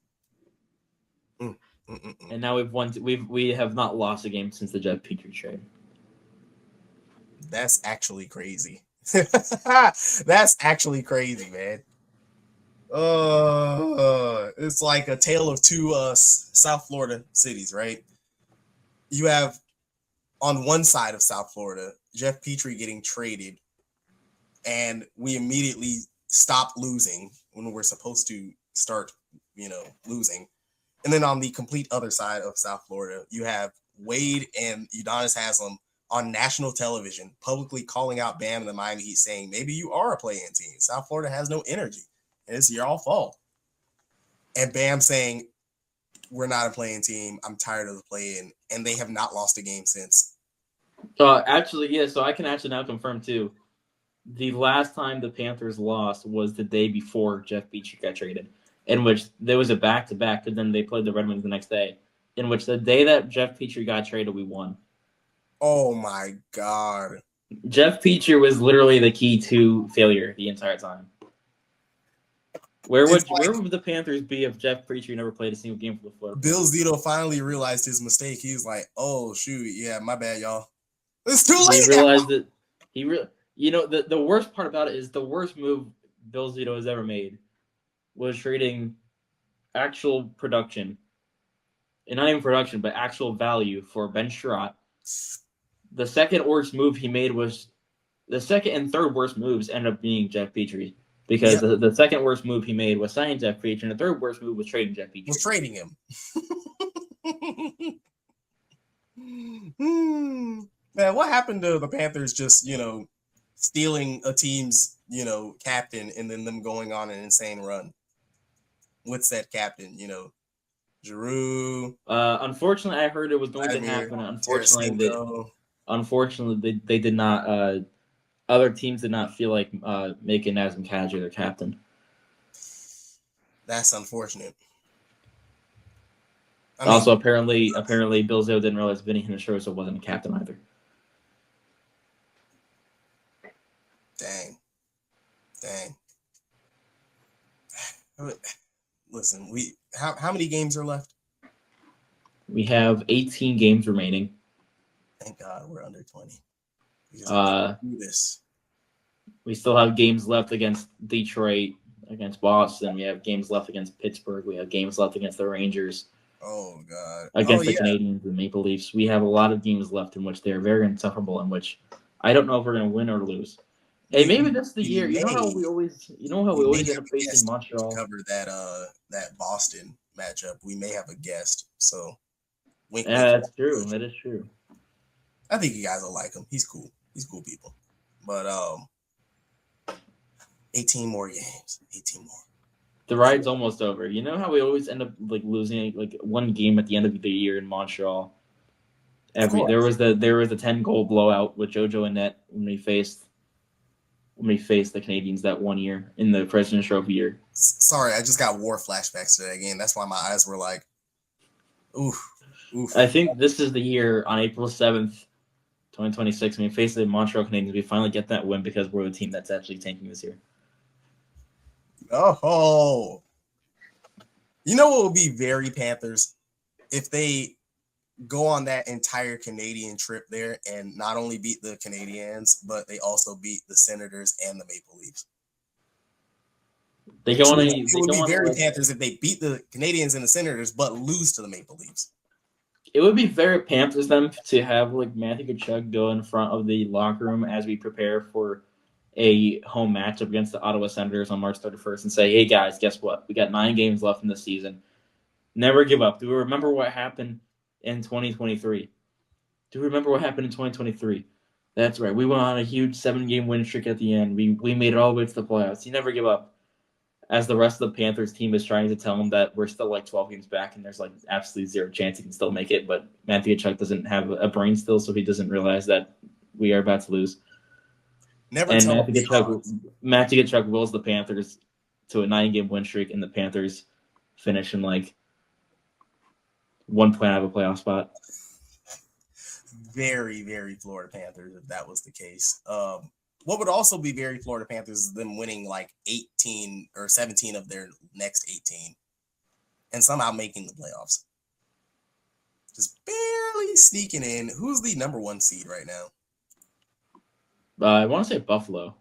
And now we've won. We have not lost a game since the Jeff Petry trade. That's actually crazy. That's actually crazy, man. It's like a tale of two South Florida cities, right? You have on one side of South Florida, Jeff Petry getting traded, and we immediately stop losing when we're supposed to start, losing. And then on the complete other side of South Florida, you have Wade and Udonis Haslam on national television publicly calling out Bam and the Miami Heat, saying, maybe you are a play-in team. South Florida has no energy, and it's your all fault. And Bam saying, we're not a play-in team. I'm tired of the play-in. And they have not lost a game since. Actually, yeah, so I can actually now confirm, too. The last time the Panthers lost was the day before Jeff Petry got traded, in which there was a back-to-back, but then they played the Red Wings the next day, in which the day that Jeff Petry got traded, we won. Oh, my God. Jeff Petry was literally the key to failure the entire time. Where would the Panthers be if Jeff Petry never played a single game for the Florida Bill Panthers? Zito finally realized his mistake. He was like, oh, shoot, yeah, my bad, y'all. It's too late. He realized that the worst part about it is the worst move Bill Zito has ever made was trading actual production, and not even production, but actual value for Ben Sherratt. The second worst move he made was the second and third worst moves ended up being Jeff Petry. Because the second worst move he made was signing Jeff Petry, and the third worst move was trading Jeff Petry. Was trading him. Man, what happened to the Panthers just, stealing a team's, captain and then them going on an insane run? What's that captain, Giroux? Unfortunately, I heard it was going to happen. Unfortunately, they did not. Other teams did not feel like making Nazem Kadri their captain. That's unfortunate. Also, apparently, Bill Zito didn't realize Vinny Hinachurza wasn't a captain either. Dang. Listen, how many games are left? We have 18 games remaining. Thank God we're under 20. We still have games left against Detroit, against Boston. We have games left against Pittsburgh. We have games left against the Rangers. Oh, God. Against the Canadiens and Maple Leafs. We have a lot of games left in which they are very insufferable, in which I don't know if we're going to win or lose. Hey, maybe that's the year. You know how we always end up facing Montreal. Cover that Boston matchup. We may have a guest. So, that's true. That is true. I think you guys will like him. He's cool. He's cool people. But 18 more games. 18 more. The ride's almost over. You know how we always end up losing one game at the end of the year in Montreal. There was the 10-goal blowout with JoJo Annette when we faced the Canadiens that one year in the President's Trophy year. Sorry, I just got war flashbacks today again. That's why my eyes were like, oof. I think this is the year on April 7th, 2026. When we face the Montreal Canadiens, we finally get that win because we're the team that's actually tanking this year. Oh, you know what would be very Panthers if they go on that entire Canadian trip there and not only beat the Canadiens, but they also beat the Senators and the Maple Leafs. It would be very Panthers if they beat the Canadiens and the Senators, but lose to the Maple Leafs. It would be very Panthers them to have Matthew Tkachuk go in front of the locker room as we prepare for a home matchup against the Ottawa Senators on March 31st and say, hey, guys, guess what? We got 9 games left in the season. Never give up. Do we remember what happened in 2023? That's right. We went on a huge 7-game win streak at the end. We made it all the way to the playoffs. You never give up. As the rest of the Panthers team is trying to tell them that we're still 12 games back and there's absolutely zero chance he can still make it. But Matthew Tkachuk doesn't have a brain still, so he doesn't realize that we are about to lose. Matthew Tkachuk wills the Panthers to a 9-game win streak, and the Panthers finish in 1 point out of a playoff spot. Very, very Florida Panthers if that was the case. What would also be very Florida Panthers is them winning like 18 or 17 of their next 18 and somehow making the playoffs. Just barely sneaking in. Who's the number 1 seed right now? I want to say Buffalo.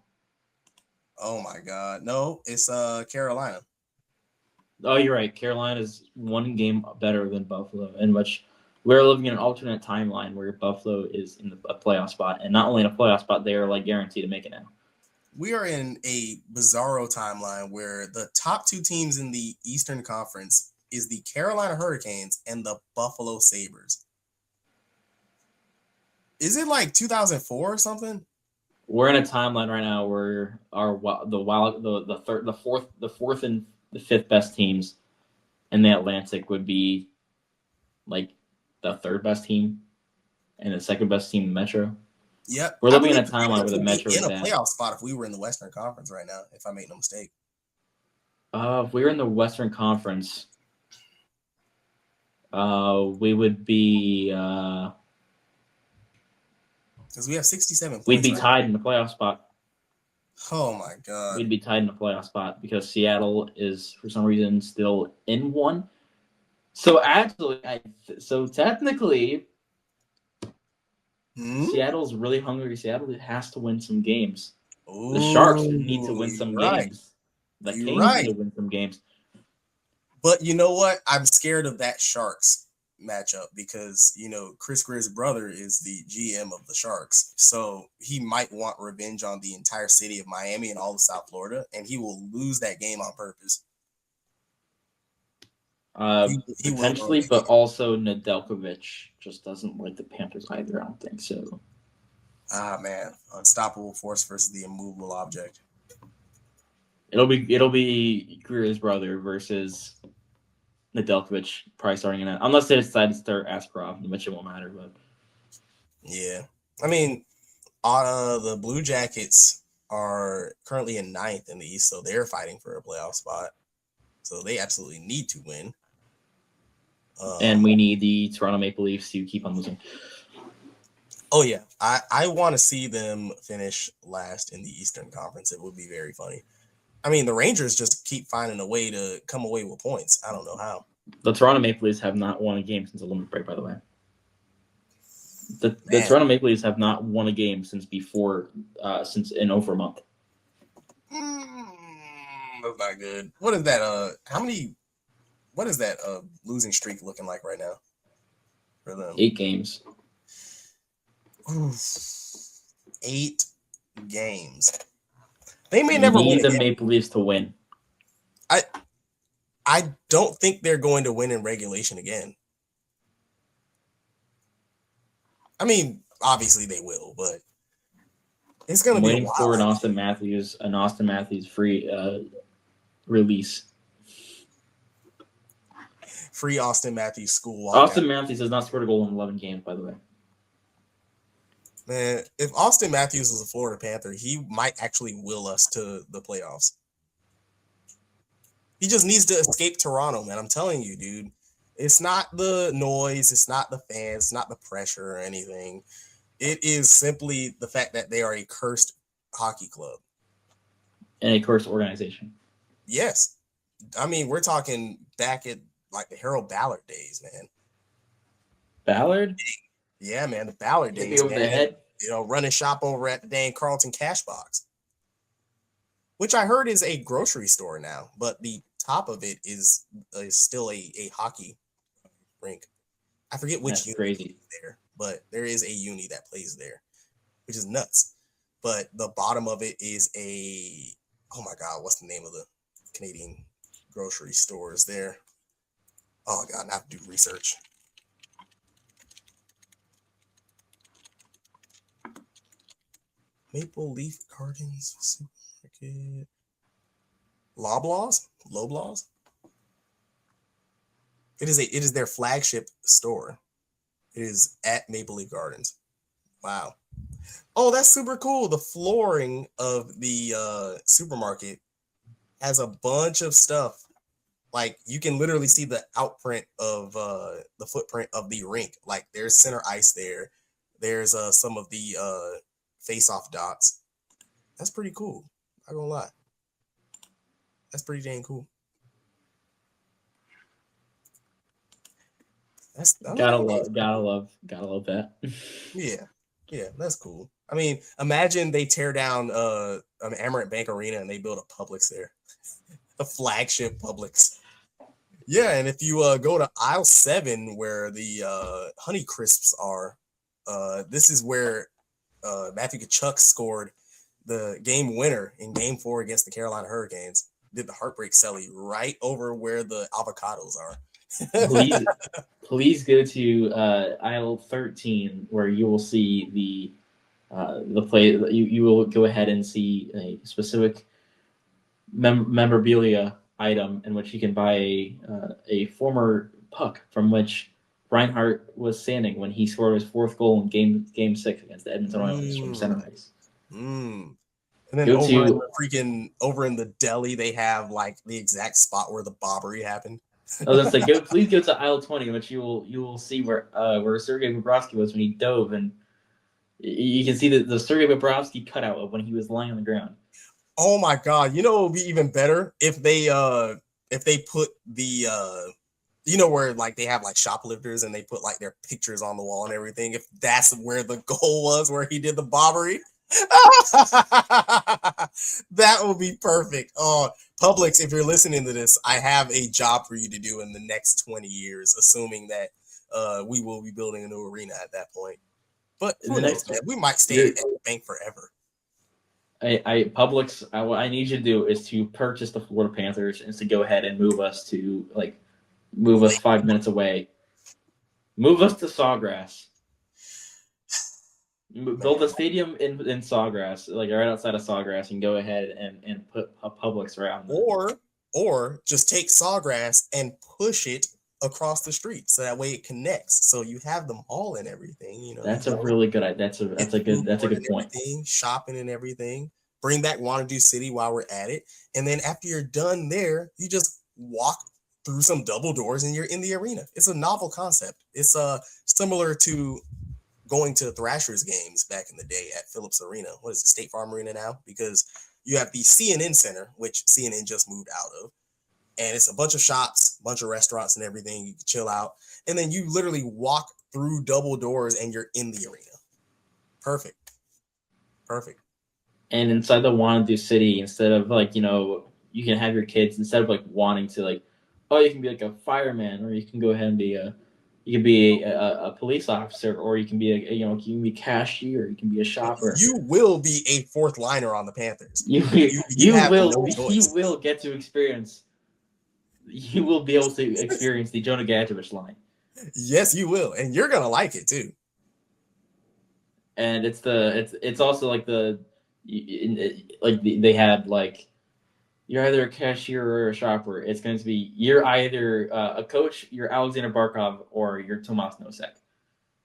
Oh my God. No, it's Carolina. Oh, you're right. Carolina's 1 game better than Buffalo, in which we're living in an alternate timeline where Buffalo is in a playoff spot, and not only in a playoff spot, they are like guaranteed to make it now. We are in a bizarro timeline where the top 2 teams in the Eastern Conference is the Carolina Hurricanes and the Buffalo Sabres. Is it like 2004 or something? We're in a timeline right now where the fourth and the fifth best teams in the Atlantic would be like the 3rd best team and the 2nd best team in Metro. Yep. We're I living in believe a timeline where the we'd be Metro in is a at. playoff spot if we were in the Western Conference right now, if I make no mistake. If we were in the Western Conference, we would be Because we have 67 points. we'd be tied in the playoff spot. Oh my God. We'd be tied in the playoff spot because Seattle is for some reason still in 1. So actually, so technically, Seattle's really hungry. Seattle has to win some games. Ooh, The Sharks need to win some games. The Kings need to win some games. But you know what? I'm scared of that Sharks matchup because, you know, Chris Greer's brother is the GM of the Sharks. So he might want revenge on the entire city of Miami and all of South Florida, and he will lose that game on purpose. He potentially, but also Nedeljkovic just doesn't like the Panthers either. I don't think so. Ah, man, unstoppable force versus the immovable object. It'll be Greer's brother versus Nedeljkovic probably starting in that, unless they decide to start Askarov, which it won't matter. But yeah, I mean, the Blue Jackets are currently in 9th in the East, so they're fighting for a playoff spot. So they absolutely need to win. And we need the Toronto Maple Leafs to keep on losing. Oh, yeah. I want to see them finish last in the Eastern Conference. It would be very funny. I mean, the Rangers just keep finding a way to come away with points. I don't know how. The Toronto Maple Leafs have not won a game since the limit break, by the way. The Toronto Maple Leafs have not won a game since in over a month. That's not good. What is that? What is that losing streak looking like right now for them? 8 games. Oof. 8 games. They may never need win the Maple Leafs to win. I don't think they're going to win in regulation again. I mean, obviously they will, but it's going to be waiting for an Austin Matthews free release. Free Austin Matthews school walkout. Austin Matthews has not scored a goal in 11 games, by the way. Man, if Austin Matthews was a Florida Panther, he might actually will us to the playoffs. He just needs to escape Toronto, man. I'm telling you, dude. It's not the noise. It's not the fans. It's not the pressure or anything. It is simply the fact that they are a cursed hockey club. And a cursed organization. Yes. I mean, we're talking back at like the Harold Ballard days, man. Ballard? Yeah, man. The Ballard days. Over the head. You know, running shop over at the dang Carlton Cash Box, which I heard is a grocery store now, but the top of it is still a hockey rink. I forget which uni is there, but there is a uni that plays there, which is nuts. But the bottom of it is oh my God, what's the name of the Canadian grocery stores there? Oh God, I have to do research. Maple Leaf Gardens Supermarket. Loblaws? It is their flagship store. It is at Maple Leaf Gardens. Wow. Oh, that's super cool. The flooring of the supermarket has a bunch of stuff Like you can literally see the outprint of the footprint of the rink. Like there's center ice there. There's some of the face off dots. That's pretty cool. Not gonna lie. That's pretty dang cool. I don't think gotta love that. yeah. Yeah, that's cool. I mean, imagine they tear down an Amerant Bank Arena and they build a Publix there. A flagship Publix. Yeah, and if you go to aisle 7 where the Honey Crisps are, this is where Matthew Kachuk scored the game winner in game 4 against the Carolina Hurricanes. Did the heartbreak celly right over where the avocados are. Please, please go to aisle 13 where you will see the play. You will go ahead and see a specific memorabilia item in which you can buy a former puck from which Reinhardt was standing when he scored his 4th goal in game 6 against the Edmonton Oilers from center ice. And then Go to over in the deli, they have like the exact spot where the bobbery happened. I was gonna say, please go to aisle 20, in which you will see where Sergei Bobrovsky was when he dove, and you can see the Sergei Bobrovsky cutout of when he was lying on the ground. Oh my god! You know it would be even better if they put the you know where like they have like shoplifters and they put like their pictures on the wall and everything. If that's where the goal was, where he did the bobbery. That would be perfect. Oh, Publix, if you're listening to this, I have a job for you to do in the next 20 years, assuming that we will be building a new arena at that point. But who knows, man? We might stay at the bank forever. Publix, what I need you to do is to purchase the Florida Panthers and to go ahead and move us 5 minutes away. Move us to Sawgrass. Build a stadium in Sawgrass, like right outside of Sawgrass, and go ahead and put a Publix around them. Or just take Sawgrass and push it across the street so that way it connects. So you have them all and everything. You know, that's a really good idea. That's a good point. Shopping and everything. Bring back Wanadu City while we're at it, and then after you're done there, you just walk through some double doors and you're in the arena. It's a novel concept. It's similar to going to Thrashers games back in the day at Phillips Arena. What is it, State Farm Arena now? Because you have the CNN Center, which CNN just moved out of, and it's a bunch of shops, a bunch of restaurants and everything. You can chill out, and then you literally walk through double doors and you're in the arena. Perfect. And inside the Wanadu City, instead of like, you know, you can have your kids, instead of like wanting to like, oh, you can be like a fireman, or you can go ahead and be a police officer, or you can be you can be a cashier, you can be a shopper. You will be a 4th liner on the Panthers. You will get to experience. You will be able to experience the Jonah Gadjevich line. Yes, you will, and you're gonna like it too. And it's also like they had like, you're either a cashier or a shopper. It's going to be, you're either a coach, you're Alexander Barkov, or you're Tomas Nosek.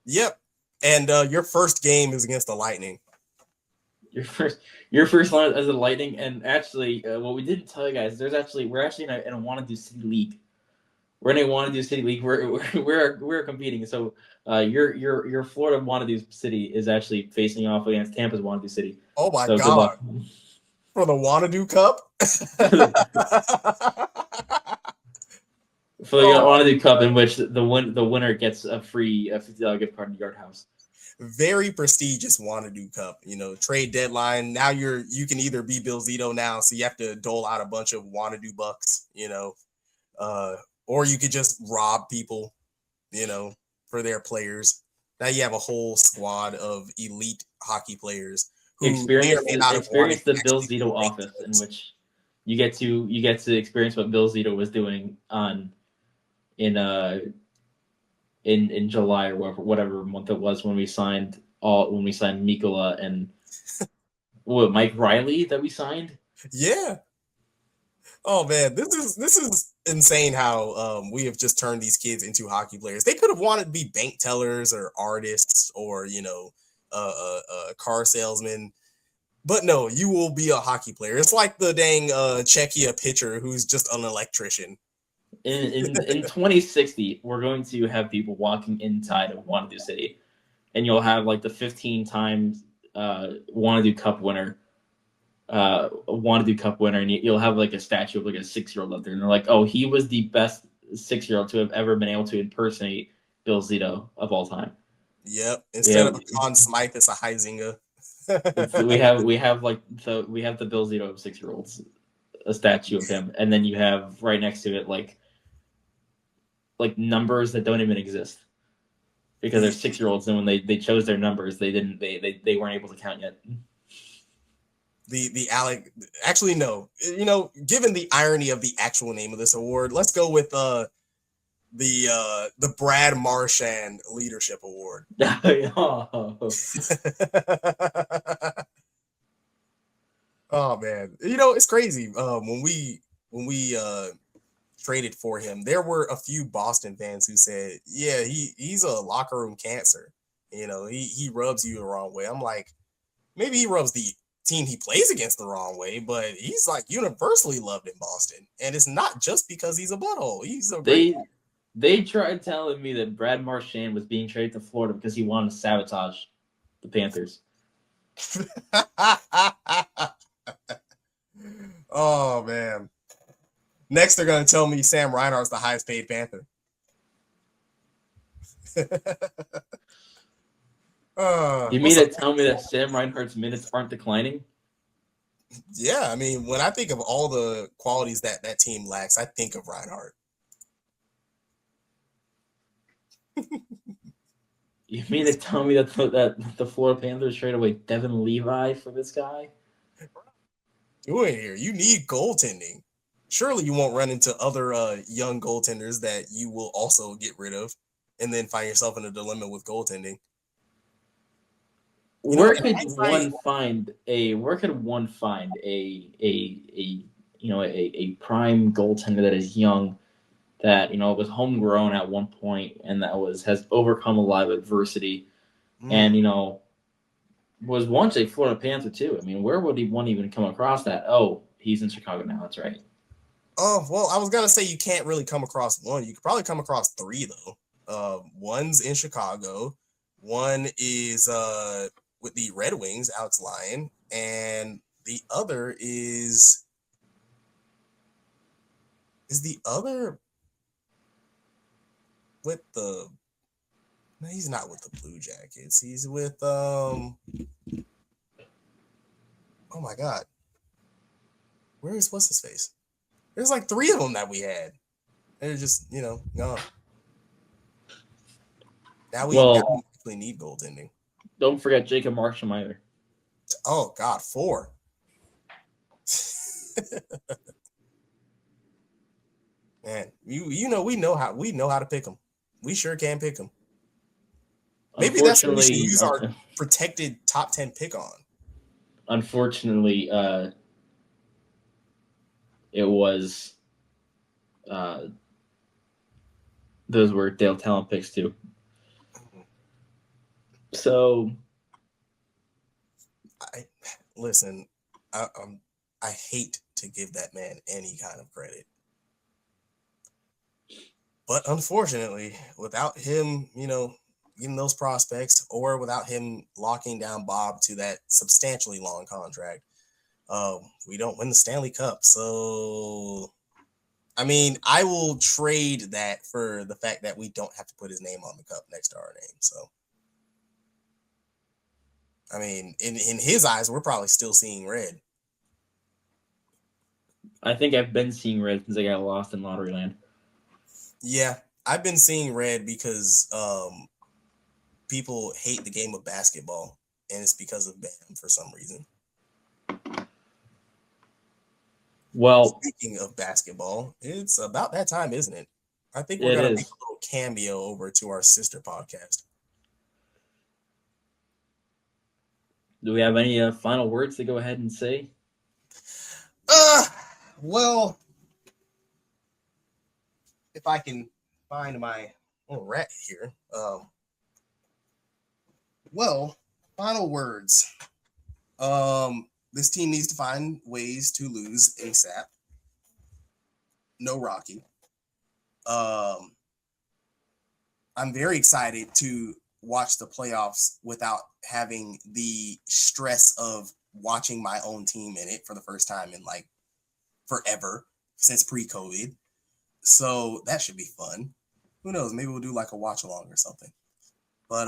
Yep. And your first game is against the Lightning. Your first line as the Lightning. And actually, what we didn't tell you guys, we're actually in a Wanadu City League. We're in a Wanadu City League. We're competing. So your Florida Wanadu City is actually facing off against Tampa's Wanadu City. Oh my god! For the Wanadu Cup. For the Wanadu Cup, in which the winner gets a free $50 gift card to Yard House. Very prestigious Wanadu Cup. You know, trade deadline. Now you can either be Bill Zito now, so you have to dole out a bunch of Wanadu bucks. You know, or you could just rob people. You know, for their players. Now you have a whole squad of elite hockey players who experience the Bill Zito office, in which you get to experience what Bill Zito was doing in July or whatever month it was when we signed Mikola and Mike Riley that we signed. Yeah. Oh man, this is insane how we have just turned these kids into hockey players. They could have wanted to be bank tellers or artists or car salesman, but no, you will be a hockey player. It's like the dang Czechia pitcher who's just an electrician. In 2060, we're going to have people walking inside of Wanadu City, and you'll have like the 15 times Wanadu Cup winner, Wanadu Cup winner, and you'll have like a statue of like a 6-year-old up there, and they're like, oh, he was the best 6-year-old to have ever been able to impersonate Bill Zito of all time. Yep. We Instead have of a Conn Smythe, it's a Huizinga. we have the Bill Zito of 6-year-olds, a statue of him, and then you have right next to it like numbers that don't even exist because they're the 6-year-olds, and when they chose their numbers, they weren't able to count yet. the Alec actually no. Given the irony of the actual name of this award, let's go with the Brad Marchand Leadership Award. Oh. Oh man, it's crazy. When we traded for him, there were a few Boston fans who said, "Yeah, he's a locker room cancer. He rubs you the wrong way." I'm like, maybe he rubs the team he plays against the wrong way, but he's like universally loved in Boston, and it's not just because he's a butthole. He's a great. They tried telling me that Brad Marchand was being traded to Florida because he wanted to sabotage the Panthers. Oh man. Next, they're going to tell me Sam Reinhart's the highest paid Panther. You mean to tell me that Sam Reinhart's minutes aren't declining? Yeah, I mean, when I think of all the qualities that team lacks, I think of Reinhardt. You mean to tell me that the Florida Panthers traded away Devin Levi for this guy? Doing here, you need goaltending. Surely you won't run into other young goaltenders that you will also get rid of, and then find yourself in a dilemma with goaltending. Where could one find a a prime goaltender that is young, that was homegrown at one point, and has overcome a lot of adversity, and was once a Florida Panther too. I mean, where would one even come across that? Oh, he's in Chicago now. That's right. Oh, well, I was gonna say you can't really come across one. You could probably come across three though. One's in Chicago, one is with the Red Wings, Alex Lyon, and the other is the other with the. No, he's not with the Blue Jackets. He's with Oh my God, what's his face? There's like three of them that we had. They're just gone. Now we definitely need goaltending. Don't forget Jacob Markstrom either. Oh God, 4. Man, we know how to pick them. We sure can pick them. Maybe that's what we should use our protected top 10 pick on. Unfortunately, it was those were Dale Talent picks too. So, I hate to give that man any kind of credit, but unfortunately, without him, getting those prospects, or without him locking down Bob to that substantially long contract, we don't win the Stanley Cup. So, I mean, I will trade that for the fact that we don't have to put his name on the cup next to our name. So, I mean, in his eyes, we're probably still seeing red. I think I've been seeing red since I got lost in Lotteryland. Yeah, I've been seeing red because people hate the game of basketball, and it's because of Bam for some reason. Well, speaking of basketball, it's about that time, isn't it? I think we're going to make a little cameo over to our sister podcast. Do we have any final words to go ahead and say? Well, if I can find my little rat here. Well, final words. This team needs to find ways to lose ASAP. No Rocky. Um, I'm very excited to watch the playoffs without having the stress of watching my own team in it for the first time in like forever since pre-COVID. So that should be fun. Who knows? Maybe we'll do like a watch along or something. But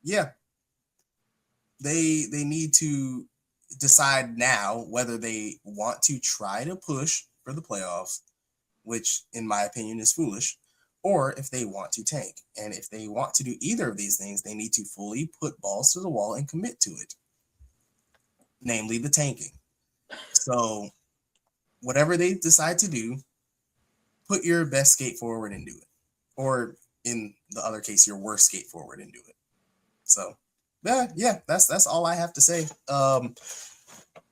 yeah, they need to decide now whether they want to try to push for the playoffs, which in my opinion is foolish, or if they want to tank. And if they want to do either of these things, they need to fully put balls to the wall and commit to it, namely the tanking. So whatever they decide to do, put your best skate forward and do it. Or in the other case, your worst skate forward and do it. So yeah, that's all I have to say.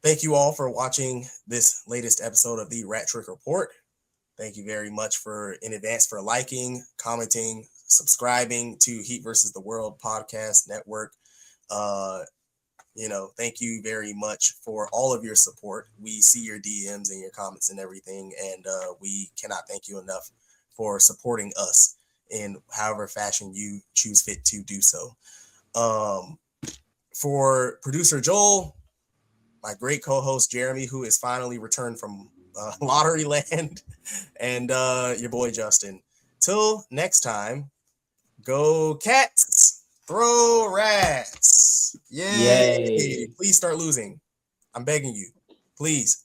Thank you all for watching this latest episode of the Rat Trick Report. Thank you very much in advance for liking, commenting, subscribing to Heat versus the World podcast network. Thank you very much for all of your support. We see your DMs and your comments and everything, and we cannot thank you enough for supporting us in however fashion you choose fit to do so. For producer Joel, my great co-host Jeremy, who is finally returned from lottery land, and your boy Justin. Till next time, go Cats, throw Rats. Yay. Yay. Please start losing. I'm begging you. Please.